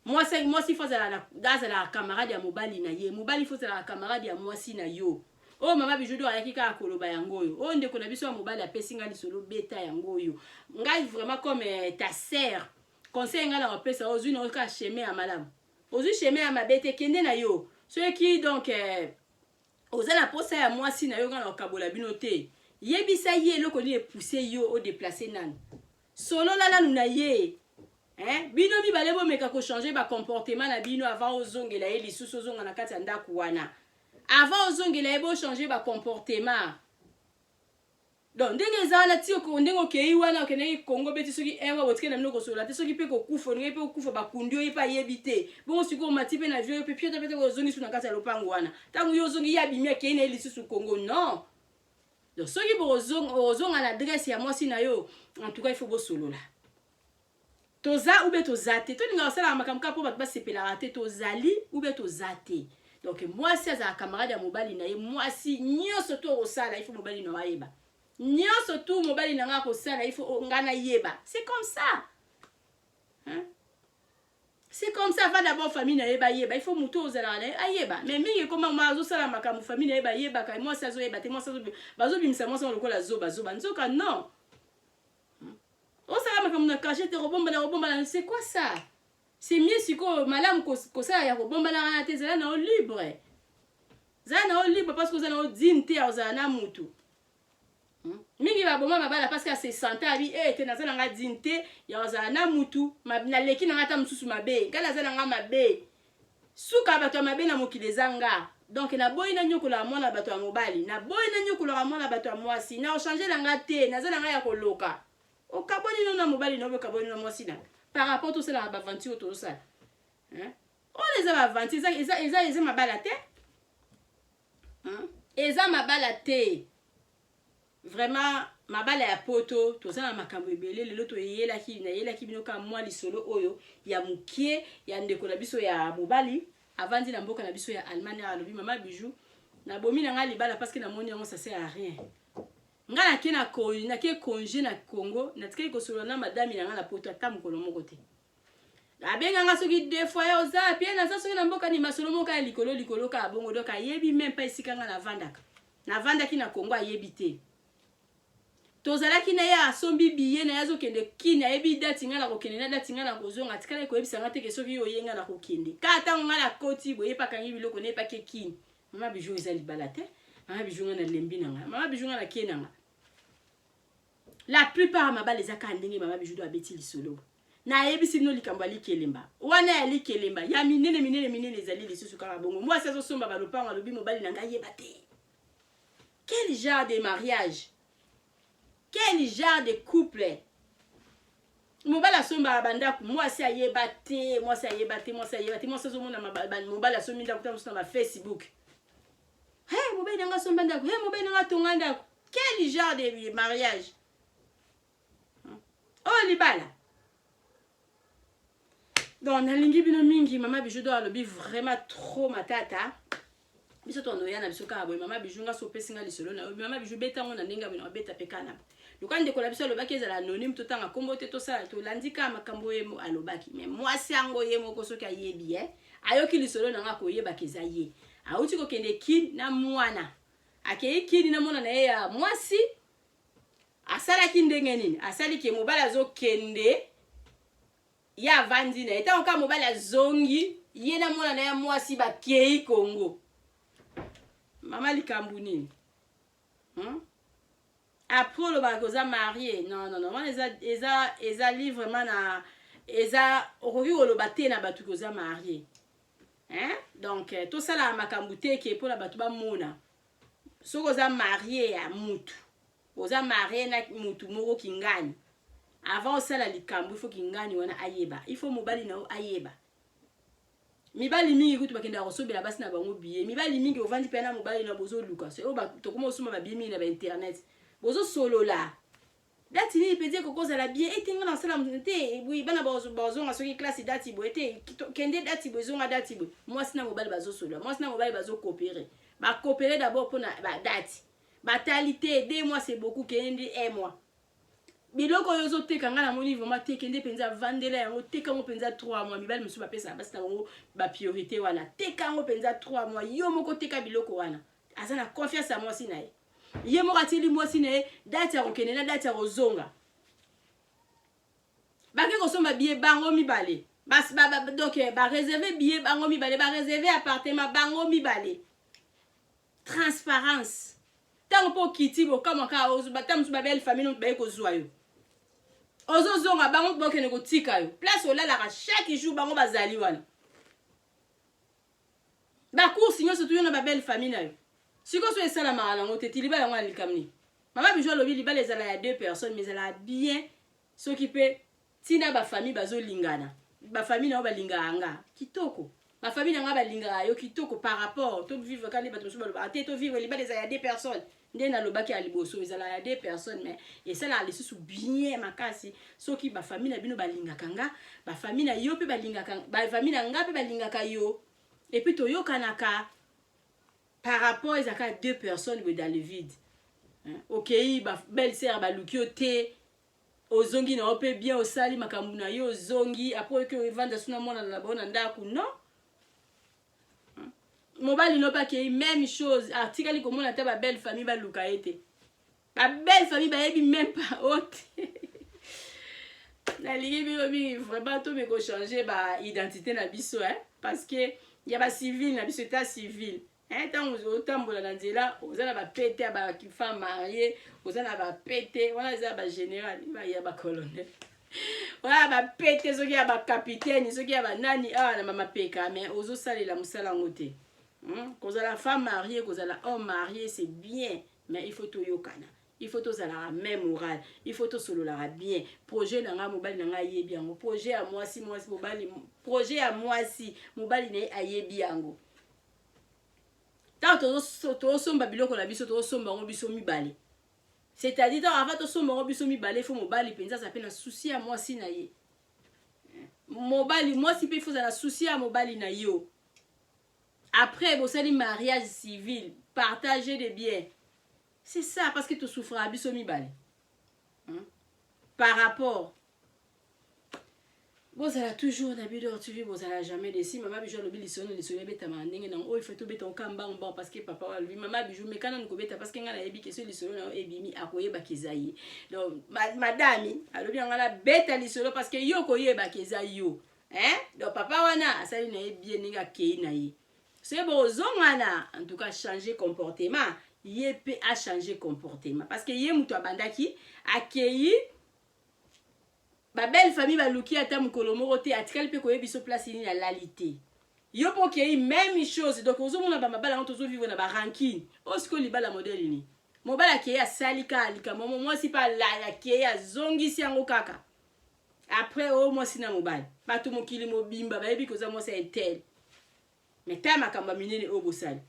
moi si faut la camarade ya mobali na ye mobali faut la camarade ya moi si na yo oh mama bijou do ayaki ka koloba yango yo oh ndeko na biso mobali apesinga lisolo beta yango yo ngai vraiment comme ta sœur conseil ngala na pesa ozui na ka chemin ya malamu ozui chemin ya mabete kende na yo ceux qui donc ozala posa ya moi si na yo ngala kabola bino te yebisa ye loko ni pousser yo au déplacer nan solo lala nuna ye bino mi balebo meka ko changer ba comportement na bino avant ozongela ye lisusu ozonga na kati ya ndako wana avant ozongela ebo changer ba comportement donc ndenge ezana ti ndenge okei wana okende Congo beti soki ewa botike na mnoko sola te soki pe ko kufa ndenge pe okufa bakundi yo pa yebite bongo siko mati pe na vieux pe pieta pe ozongi suna kati ya lopango wana tangu yo zongi ya bimia kei na lisusu Congo non donc soki bozonga na adresse ya mwasi na yo en tout cas il faut bosolola toza ou be tozate to ninga osala makambo ka po bato basepelaka te tozali ou be tozate donc mwasi azala camarade ya mobali na ye mwasi nyonso to osala il faut mobali na wayeba nyonso tu mobali na nga kosala il faut ngana yeba c'est comme ça hein c'est comme ça va d'abord famille na yeba yeba il faut muto ozala na ayeba mais mingi koma mazo sala makambo famille na yeba yeba ka moi ça zo yeba te moi ça zo bazo bimisa moi ça lokola zoba nzoka non osala makambo na cachette robomba na c'est quoi ça c'est mieux siko malam kosala ya robomba na te zala na libre parce que zala na dinte ozala na mutu mingi baboma mabala parce que c'est santé abi te nazala nga dinte ya ozala na mutu na leki na ngata mususu mabe kala zala nga mabe suka bato mabe na mokili zanga donc na boyi na nyokola mwana bato ya mobali na boyi na nyokola mwana bato ya mwasi na changer la nga te nazala nga ya koloka o kaboni no na mobali no be kaboni no mwasi na par rapport tout cela ba aventure tout ça hein on les a aventure ça mabala te hein eza mabala te vraiment mabala ya poto tozala makambo ebele lelo toyelaki bino ka mwa lisolo oyo ya mukie ya ndeko na biso ya mobali avandi na mboka na biso ya Allemagne alobi mama bijou na bomi na nga libala parce que na moni yango ça sert à rien nga na ke congé na Congo na tikeli kosolo na madame na nga na poto ata mokolo moko te abenga nga soki deux fois ya oza pia na soki na mboka ni masolo moko ya likolo ka bongo donc ayebi même pas isika nga na vandaki na Congo ayebi te tozalaki na ya asombi biye na yazo kende kini ayebi dati nga na kokende na dati nga na kozonga tikala koyebisa nga te ke soki oyenga na kokende kata nga na koti boye pakangi biloko ne pa ke kini mama bijou ezali balate mama bijou nga na lembi na nga mama bijou nga na kena nga la plupart mabale ezaka ndenge mama bijou do abeti lisolo na yebisi no likambo ali kelemba wana ya likelemba ya minene ezali lisusu kaka bongo moi ça somba balopanga lobi mobali na nga yeba te quel genre de mariage quel genre de couple mobala somba bandako moi ça yeba te moi ça somona mobala sombi ndako ta na Facebook hey mobali nga somba ndako hey mobali nga tonga ndako quel genre de mariage oh libala donc nalingi bino mingi mama bijou do alobi vraiment trop matata biso to no yana biso ka boy mama bijou nga sopesi nga lisolo na mama bijou beta ngona ndinga bino beta pekana luka ndeko la biso alobaki ezala anonyme totanga kombo te tosala tolandika makambo yemo alobaki mais mwasi yango yemo kosoki ayebi ayoki lisolo na nga koyebaki eza ye auti kokende kid na mwana akei kid na mwana na ye ya mwasi asalaki ndenge nini asali ke mobala azokende ya vandi na eta oka mobala zongi ye na mwana na ya mwasi bakei Congo mama likambu nini après le bagoza marié non moi eza livre mana eza okoki koloba te na bato koza marié hein donc tosala makambo te ke mpo na bato bamona soki oza marié ya mutu oza marié na mutu moko kingani avant osala likambo il faut kingani wana ayeba il faut mobali na ayeba mibali mingi kutu bakenda kosobela basi na bango biye mibali mingi ovandi pe na mobali na bozo luka so tokoma osoma ba biye mingi na ba internet bozo solola dati ni pedi kokoza la biye etenga na sala mte oui bana bozo nga soki classe dati bo ete kende dati bozo nga dati bo moi sina mobali bazo solola moi sina mobali bazo coopérer ba coopérer d'abord pour na ba dati batalité 2 mois c'est beaucoup kende 1 mois biloko yozo teka nga na moni vraiment tekende penza vandela yango teka ngo penza 3 mois mibali musu ba pesa basi na ngo ba priorité wana teka ngo penza 3 mois yo moko teka biloko wana azana confiance à moi sinaye ye moko atili moi sinaye date ya kokende na date ya kozonga bake kosomba billet bango mibale bas donc ba réserver billet bango mibale ba réserver appartement bango mibale transparence tango po kiti bo kama ka ozo batamsu ba belle famille no ba ko zwa yo ozo zonga bango bokene ko tika yo place olala chaque jour bango bazali wana ba course nyo surtout yo na ba belle famille na yo siko so esala mala ngo te tiliba yango alikamni Maman bijou lobi libala ezala ya 2 personnes mais ezala bien ceux qui peut tina ba famille bazo lingana ba famille na ba linganga kitoko ba famille na ba linganga yo kitoko par rapport to vivre quand les bato so ba to vivre libala ezala ya 2 personnes nde na lobaki ya liboso ezala ya 2 personnes mais et ça là lisusu bien makasi ceux qui ba famille na bino ba lingaka nga ba famille na yo pe ba lingaka ba famille na nga pe ba lingaka yo et puis to yo kanaka par rapport à 2 personnes dans le vide. Ok, ba belle sœur ba lukiote ozongi na ope bien osali makambu na yo ozongi après que vanda suna mona na bona ndaku non. Mobali no pas que même chose article comme on a ba belle famille ba lukaete. Ba belle famille ba yebi même pas haute. Na ligi vraiment tout me ko changer ba identité na biso parce que y a ba civil na biso état civil. Tant autambola na nzela ozana ba pété ba ki femme mariée ozana ba pété wana za ba général ya ba colonel wana ba pété soki ya ba capitaine soki ya ba nani na mama peka mais ozo salela musala ngote kozala femme mariée kozala homme marié c'est bien mais il faut to yokana il faut to zala même morale il faut to solo la bien projet na nga mobali na nga yebi yango projet à moi si mobali projet à moi si mobali na ayebi yango. Tant to somba biloko la biso to somba ngo biso mibale c'est-à-dire tant avant to somba ngo biso mibale faut mobali penza ça pe na souci à moi si na ye mobali moi si pe faut ça na souci à mobali na yo après vous savez mariage civil partager des biens c'est ça parce que tu souffres à biso mibale par rapport vous allez toujours d'habitude tu vis vous allez jamais décider maman bijou lobi lisono beta mandenge na il faut to beta okamba bon parce que papa wa lui maman bijou mais kana nkobeta parce que ngana yebi que ce lisono na ebimi akoyeba kezayi donc madame alobi ngala beta lisono parce que yo koyeba kezayi yo donc papa wana asali na yebi ninga kei na ye c'est bon zongana en tout cas changer comportement yé a changer comportement parce que yé muto abandaki akei ba belle famille ba luki ata mukolo moko te atikali pe koyebi so place ni na lalité yo po ke même chose donc ozo mona ba mabala on tozo vivre na ba ranking osko libala modèle ni mobala ke ya salika alika momo moi si pas la ya ke ya zongi si yango kaka après moi si na mobali bato mokili mobimba ba yebi koza moi c'est tel mais ta makamba minene obosali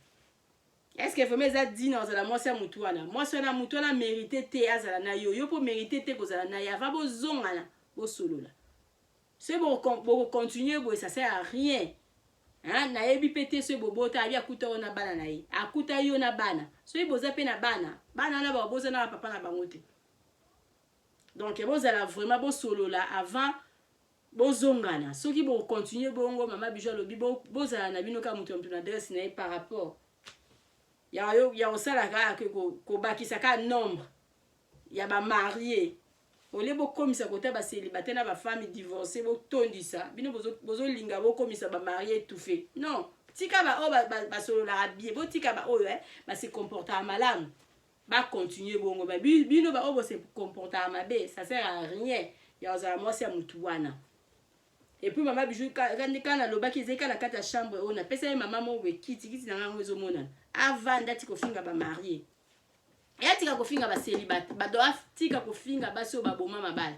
est-ce que vraiment ça dit non za moi c'est mutuana moi c'est na mutuana mérité te azala na yo po mérité te kozala na ya va bozongana au solo là c'est bon pour continuer bon ça sert à rien na yebi pété ce bobo ta bia kuta ona bana na ye akuta yo na bana so boza pe na bana na ba boza na papa na bangote donc boza la vraiment bo solo là avant bozongana soki bo continuer bongo mama bijou lobi boza na bino ka mutu na adresse na par rapport ya osala ka ko bakisa ka nombre ya ba marié ole bo komisa kota ba célibataire na ba femme divorcée bo tondisa bino bozo linga bo komisa ba marié étouffé non tika ba ba solo la bien bo tika ba ba se comporter malamu ba continuer bongo ba bino ba bo se comporter mabe ça sert à rien ya za moi c'est mutuwana et puis maman bijou kana lobaki ezeka na kata chambre on a pesa maman mo we kiti na ngo ezomona avant dati ko finga ba marié et tika ko finga ba célibataire ba doit tika ko finga ba so ba boma mabala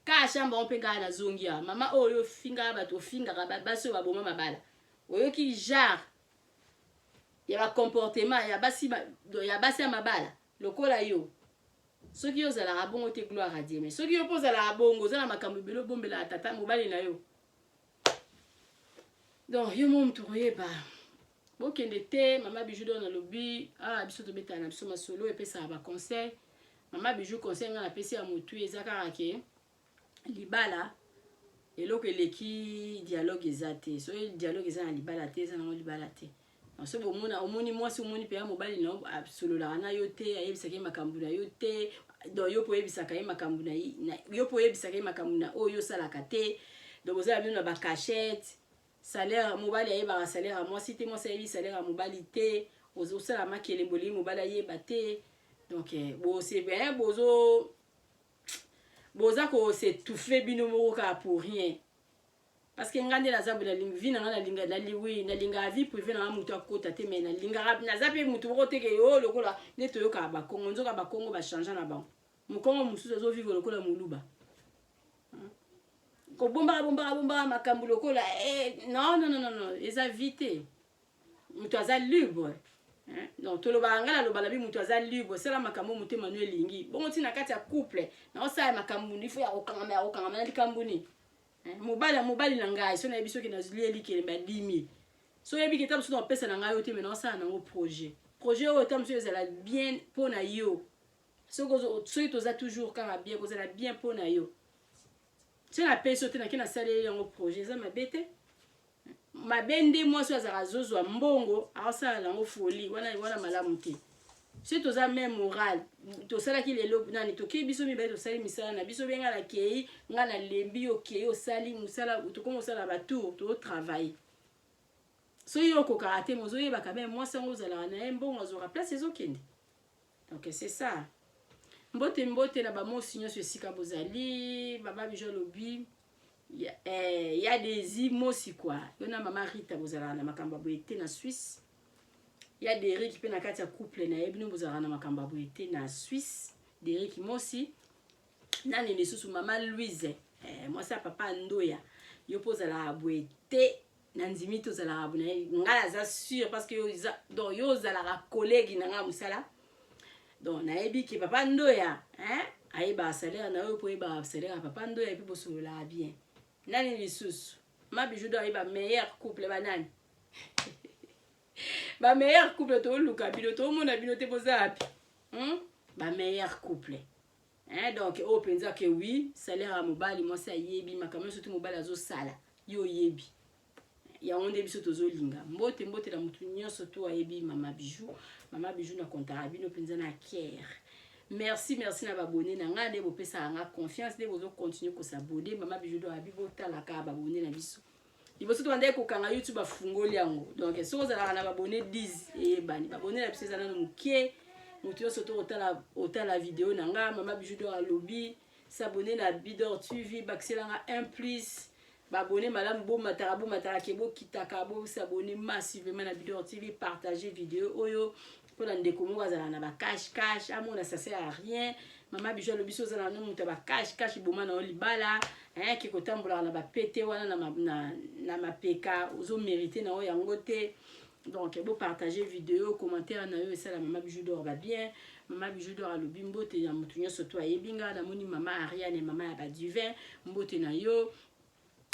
ka chambre on pe ga na zongia mama oyo finga ba to finga ba so ba boma mabala oyo ki jar ya ba comportement ya basi mabala lokola yo soki yo zala rabongo te gloire à Dieu mais soki yo poza la bongo zala makambo belo bombela tata mobali na yo donc yo mom touré ba bokende te mama bijou dans lobby biso to beta na biso masolo et puis ça ba conseil mama bijou conseil nga na pesi ya mutu ezaka ke libala eloko eleki dialogue ezate so dialogue ezana libala te ezana libala te so bomona omoni mwasi omoni pe ya mobali na absolument na yo te ayebisaka makambu na yo te donc yo po yebisaka makambu na yo po yebisaka makambu na oyo salaka te donc vous avez na ba cachette salaire mobali ayeba salaire mwasi te mwasi ayebi salaire mobali te ozo sala makele mboli mobali ayeba te donc bo c'est bien boza ko se tout fait bino moko ka pour rien parce que ngande na zabu na lingi vina na linga na liwi na linga vie privé na mutu akota te mais na linga na zape mutu kote ke yo lokola neto yo ka ba Kongo nzoka ba Kongo ba changer na ba mukongo mususu zo vivre lokola muluba ko bomba makambu lokola non eza vite mutu aza libre donc to lo bangala lo balabi mutu aza libre c'est la makambu mutu Manuel lingi bongo tina kati ya couple na osa makambu ni fo ya okanga na likambuni mobali na ngai so na biso ki na zlieli ki ba 10000 so yebi ki tam so na pesa na ngai ote mais na sa na ngo projet o tam so ezala bien pona yo so to za toujours kama bien ko ezala bien pona yo so na pesa ote na ki na sale yango projet za mabete mabende moi so azara zozo mbongo asa na ngo folie wana malamu te si to za même moral to sala ki lelo nani to ki biso mi ba to sali misala na biso benga la kei nga na lembi okay o sali musala to komo sala ba tour to travail so yo ko karate mozo yeba ka même moi sango zala na mbongo azora place ezokende donc c'est ça mbote na ba mo sinyo so sika bozali baba bijo lobi y a des mosi quoi yona mama Rita bozala na makamba boete na Suisse. Il y a des riz qui peuvent na couple na ebino bozara na makamba boete na Suisse des riz qui mosi nani ne susu maman Louise moi ça papa Ndoya yo pozala boete na nzimi to zala abuna ngala za sûr parce que donc yo zala ra collègue na nga musala donc na ebi ki papa Ndoya aiba salaire na yo po iba salaire papa Ndoya epi bosola bien nani ne susu ma bijou do aiba meilleur couple banani ba meilleur couple to luka bino to mona bino te bozapi ba meilleur couple donc o penza que oui salaire à mobali moi ça yebi makamyo surtout mobali azo sala yo yebi ya onde biso tozo linga mbote la mutu nyonso to ayebi mama bijou na kontara bino penza na kier merci na babone na ngande bo pesa nga confiance de bozo continuer ko s'abonner mama bijou do abibo tala ka babone na biso iboso to ande ko kanga YouTube afungoli yango donc so ozala na babone 10 et bani babone la biso zana mukie mutu yo soto otala vidéo nanga mama bijou do alobi s'abonner na Bidor TV baxela nga 1+ babone malamu bo matara kebo kitaka bo s'abonner massivement na Bidor TV partager vidéo oyo pour la ndeko mo azala na ba cash amona ça sert à rien mama bijou alobi so zana no mutu ba cash boma na olibala ki kotambola na ba pété wana na mapeka ozo mériter na oyo yango te donc bo partager vidéo commentaire na yo et ça la mama bijou d'or va bien mama bijou d'or alobi mbote ya mutu nyonso to ayebinga na moni mama Ariane mama ya ba divin mbote na yo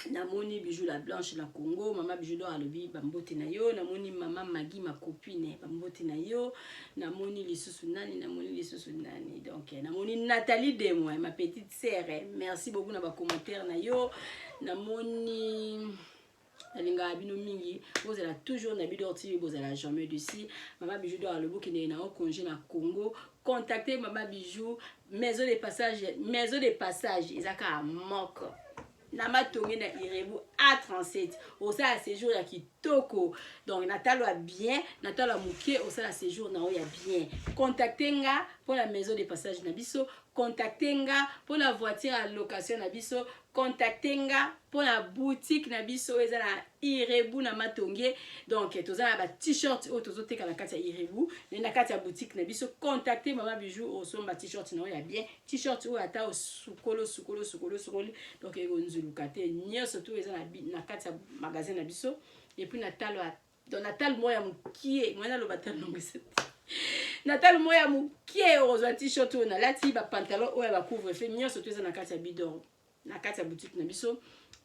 na moni bijou la blanche na Congo mama bijou d'or alobi ba mbote na yo na moni mama Magui ma copine ba mbote na yo na moni lisusu nani donc na moni Nathalie de moi ma petite sœur merci beaucoup na ba commentaire na yo na moni alinga bino mingi bozala toujours na Bidor TV bozala jamais dessus mama bijou d'or alobi kene na congé na Congo contactez mama bijou maison de passage ezaka moko na matongi na Irebu A37 au ça séjour ya kitoko donc natalo bien natalo muke au ça séjour na o ya bien contactez nga pour la maison de passage na biso contactez nga pour la voiture à location na biso contactez nga pour la boutique na biso eza na Irebu na matongi donc tozana ba t-shirt o tozoteka na kati ya Irebu na kati ya boutique na biso contactez mama bijou au somba t-shirt na o ya bien t-shirt o ata o sukolo donc egonzuluka te nyonso to eza na kati ya magasin na biso et puis natal moya mukie mwana lo batal no ngeset natal moya mukie ozwa t-shirt na lati ba pantalon o ya ba couvre-feu nyonso to eza na kati ya Bidor na kati ya boutique na biso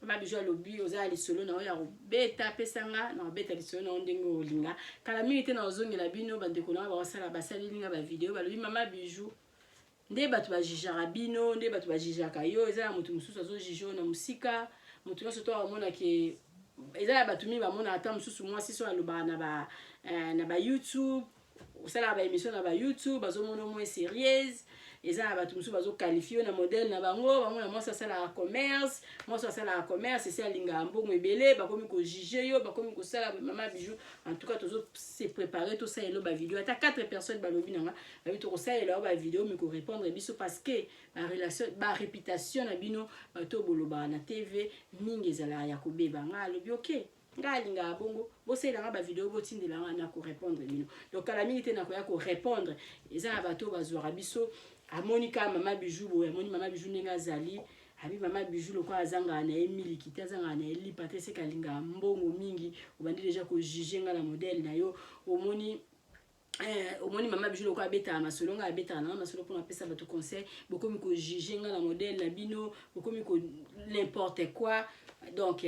mama bijou alobi oza lisolo na oya robeta pesanga na robeta lisolo na ndenge olinga kala minute na ozongela bino bandeko na ba wasala basali linga ba vidéo balobi mama bijou nde bato ba jijara bino nde bato ba jijaka yo eza mutu mususu azo jijo na musika mutu nyonso to amona ke eza bato mi bamona ata mususu mwasi so aloba na ba YouTube osala ba émission na ba YouTube bazomona mo sérieuse eza na bato mosusu bazoqualifie na modèle na bango bamona mwasi asalaka commerce mwasi asalaka commerce esi alingaka mbongo ebele bakomi kojuge yo bakomi kosala mama bijou en tout cas tozose préparer tosalela bavideo ata 4 personnes balobi nanga babi tokosalela bavideo mais korépondre biso parce que baréputation na bino bato bolobaka na tv mingi ezalaka ya kobeba nga alobi ok nga alingaka bongo bosalelanga bavideo botindelanga na korépondre bino donc kala mingi te nakoya korépondre eza na bato bazwaka biso amoni ka mama bijou boye amoni mama bijou ndenge azali abi mama bijou lokwa azangaka na ye miliki te azangaka na ye lipa te seka alingaka mbongo mingi obandi deja kojuge nga na modèle na yo omoni mama bijou lokwa abetaka masolo nga abetaka nanga masolo mpona apesa bato conseil bokomi kojuge nga na modèle na bino bokomi ko n'importe quoi donc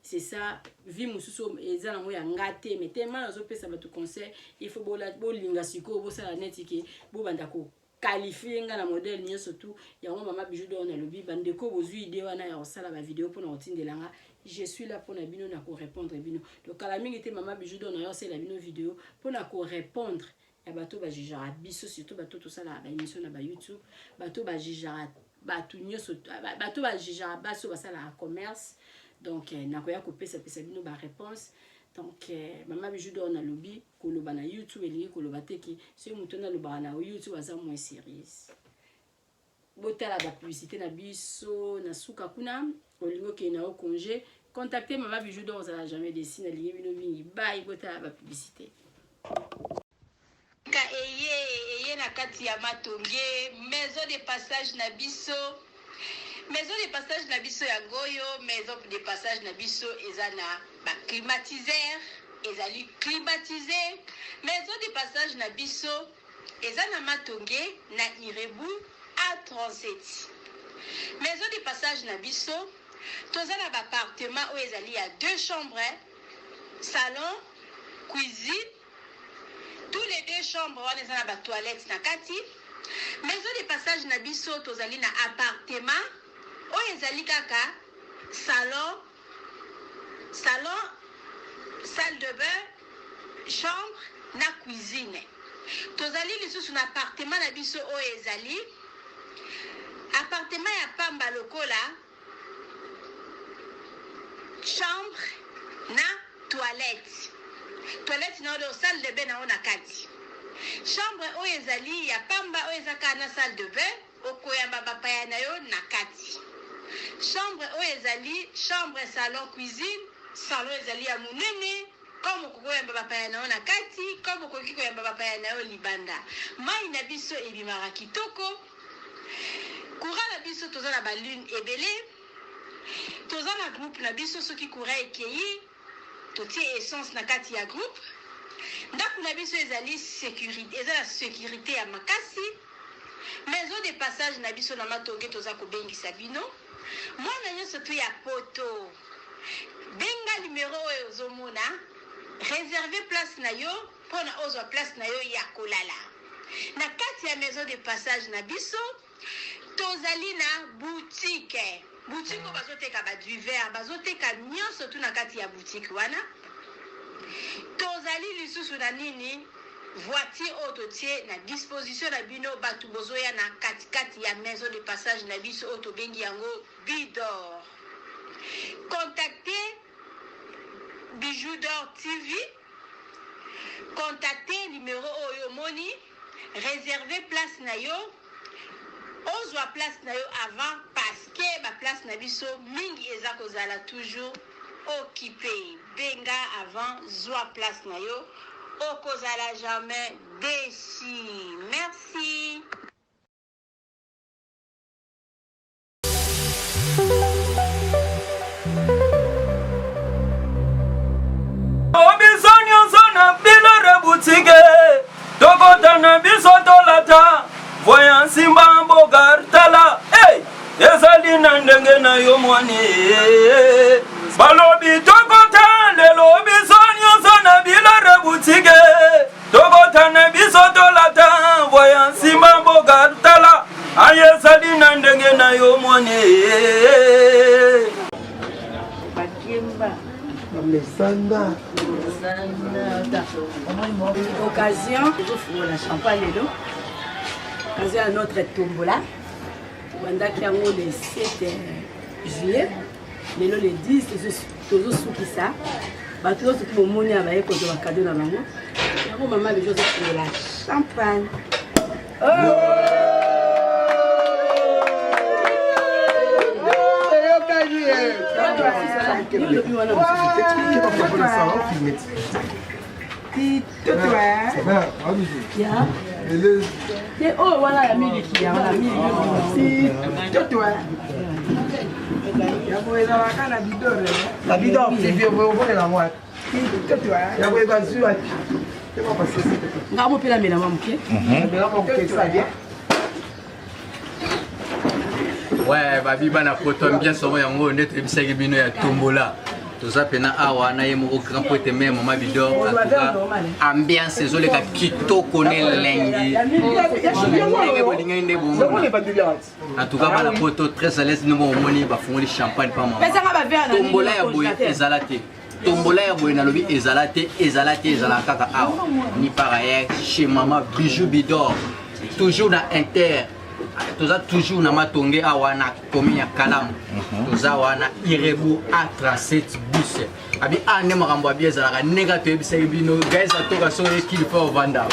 c'est ça vie mosusu eza nango ya nga te mais tellement nazopesa bato conseil il faut bolinga sikoyo bosala neti ke bobanda ko qualifier nga na modèle nyonso tu yango mama bijou do na lobi bandeko bozwi idée wana ya kosala bavideo mpona kotindelanga je suis là mpona bino na korépondre bino donc kala mingi te mama bijou do na yo osala bino video mpona korépondre ya bato bajugaka biso surtout bato tosalaka baémission na bayoutube bato bajugaka bato nyonso bato bajugaka baso basalaka commerce donc nakoya kopesa bino baréponse donc mama bijou do na lobi koloba na youtube elingi koloba te ki soki moto nalobaka na youtube aza moins sérieuse botala bapublicité na biso na suka kuna olingi okende na yo congé contacte mama bijou do ozala jamais desi nalingi bino mingi bai botala bapublicité eye na kati ya matonge maison de passage na biso maison de passage na biso ya goyo maison de passage na biso eza na ba climatiseur ezali climatisé maison de passage na biso eza na matonge na Irebu A37 maison de passage na biso toza na ba appartement oyo ezali ya 2 chambres salon cuisine tous les 2 chambres wana eza na ba toilettes na kati maison de passage na biso tozali na appartement oyo ezali kaka salon salle de bain chambre na cuisine tozali lisusu na appartement na biso oyo ezali appartement ya pamba lokola chambre na toilette na oyo salle de bain na na kati chambre oyo ezali ya pamba oyo ezaka na salle de bain okoyamba bapaya na yo na kati chambre oyo ezali chambre salon cuisine salon ezali ya monene comme okokoyamba bapaya na yo na kati comme okoki koyamba bapaya na yo libanda mai na biso ebimaka kitoko courant na biso toza na balune ebele toza na groupe na biso soki courant ekei totie essence na kati ya groupe ndako na biso ezali sécurité eza la sécurité ya makasi maison de passage na biso na matonge toza kobengisa bino mwana nyonso tu ya poto benga numéro oyo ozomona réserver place na yo mpona ozwa place na yo ya kolala na kati ya maison de passage na biso tozali na boutique oyo bazoteka baduver bazoteka nyonso tu na kati ya boutique wana tozali lisusu na nini voiture oyo totie na disposition na bino bato bozoya na katikati ya maison de passage na biso oyo tobengi yango Bidor. Contactez Bijou d'Or TV, contactez numéro oyo moni, réservez place na yo, ozwa place na yo avant parce que ba place na biso mingi eza kozala toujours occupé. Benga avant zwa place na yo, okozala jamais déçu. Merci. Tokotana biso tolata voyant simba mbogar tala hey ezali na ndenge na yo mwane balobi tokota lelo biso nyonso na bilare butike tokotana biso tolata voyant simba mbogar tala ezali na ndenge na yo mwane Alessandra. Occasion, la champagne là. Dans un autre tombola. Pendant qu'il y a le 7 juillet, mais le 10, toujours sous qui ça. Toujours ce qui m'a dit, il y a un cadeau dans la maman. Maman, les choses pour la champagne. Oh voilà la mille qui a la mille la bidon c'est bien vous voulez la moi la vous va sur ngamo pela mela mamuke ouais babi bana poto bien souvent yango net ebisaki bino ya tombola toza pena awa na ye moko grand poete me mama bidor ambiance ezoleka kitoko ne lengi en tout cas bana poto très à l'aise nous omoni bafungoli champagne pa mama tombola ya boye ezala te tombola ya boye nalobi ezala te ezala kaka awa ni par ailleurs chez mama bijou bidor toujours na inter toza toujours na matonge awa na commune ya Kalamu toza wana Irebu A37 bus abi ane makambo abi ezalaka nega to ebisa bino guys atoka so qu'il faut vendre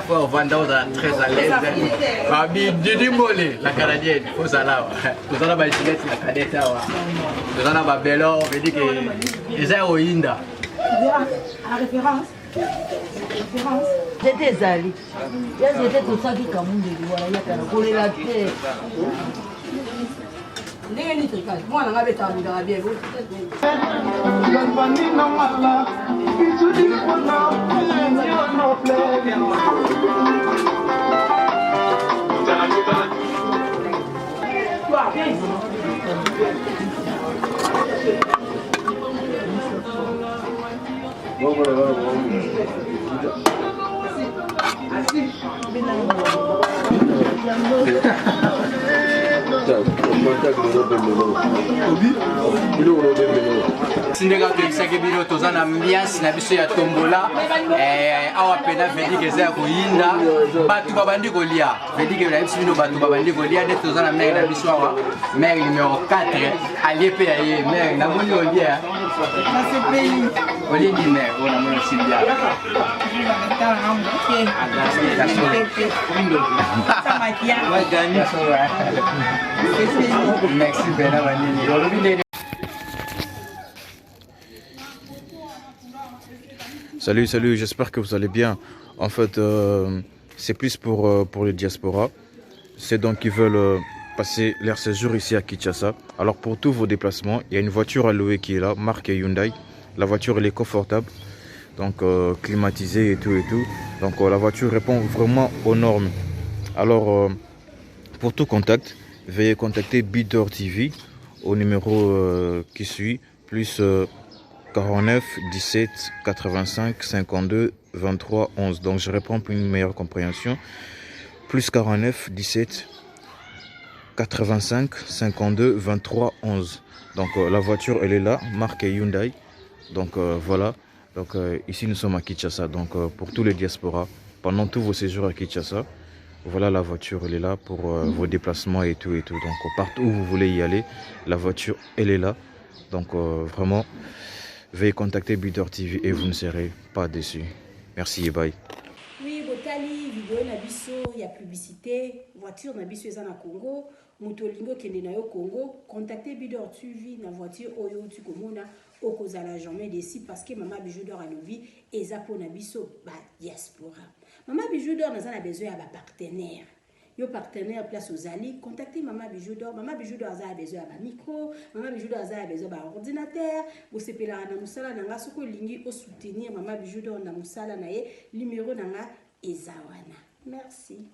faut vendre za très à l'aise abi Didi Mole la canadienne ozala toza na ba chilette la cadette awa toza na ba belo veut dire que eza oinda la référence j'étais Zali. J'étais tout ça qui est comme voilà, il y a qu'à coller la tête. Moi, on a bien. Sindega toyebisaki bino toza na ambiance na biso ya tombola awa pena vedike eza ya koyinda bato babandi kolia vedike nayebisi bino bato babandi kolia nde toza na mere na biso awa mere numero 4 alie mpe ya ye mere namoni olia olingi mere o namoni osilbia merci bena banini olobi. Salut, j'espère que vous allez bien. En fait, c'est plus pour les diasporas. C'est donc qui veulent passer leur séjour ici à Kinshasa. Alors pour tous vos déplacements, il y a une voiture à louer qui est là, marque Hyundai. La voiture elle est confortable, donc climatisée et tout. Donc la voiture répond vraiment aux normes. Alors pour tout contact, veuillez contacter Bidor TV au numéro qui suit, plus 49 17 85 52 23 11. Donc je réponds pour une meilleure compréhension. Plus 49 17 85 52 23 11. Donc la voiture elle est là, marque Hyundai. Donc voilà. Donc ici nous sommes à Kinshasa. Donc pour tous les diasporas, pendant tous vos séjours à Kinshasa, voilà la voiture elle est là pour vos déplacements et tout. Donc partout où vous voulez y aller, la voiture elle est là. Donc vraiment, veuillez contacter Bidor TV et vous ne serez pas déçus. Merci et bye. Oui, Botali, vidéo na biso, il y a publicité, voiture na biso eza na Congo, motolingo kende na yo Congo, contactez Bidor TV na voiture oyo tu komona okozala jamais déçu parce que Mama Bijou d'Or alobi eza po na biso ba diaspora. Mama Bijou d'Or naza na besoin ya ba partenaire. Yo partenaire place aux alliés, contactez Mama Bijou d'Or. Mama Bijou d'Or a besoin d'un micro, Mama Bijou d'Or a besoin d'un ordinateur. Vous savez là na musala nanga soko lingi au soutenir Mama Bijou d'Or na musala na ye numéro nanga ezawana. Merci.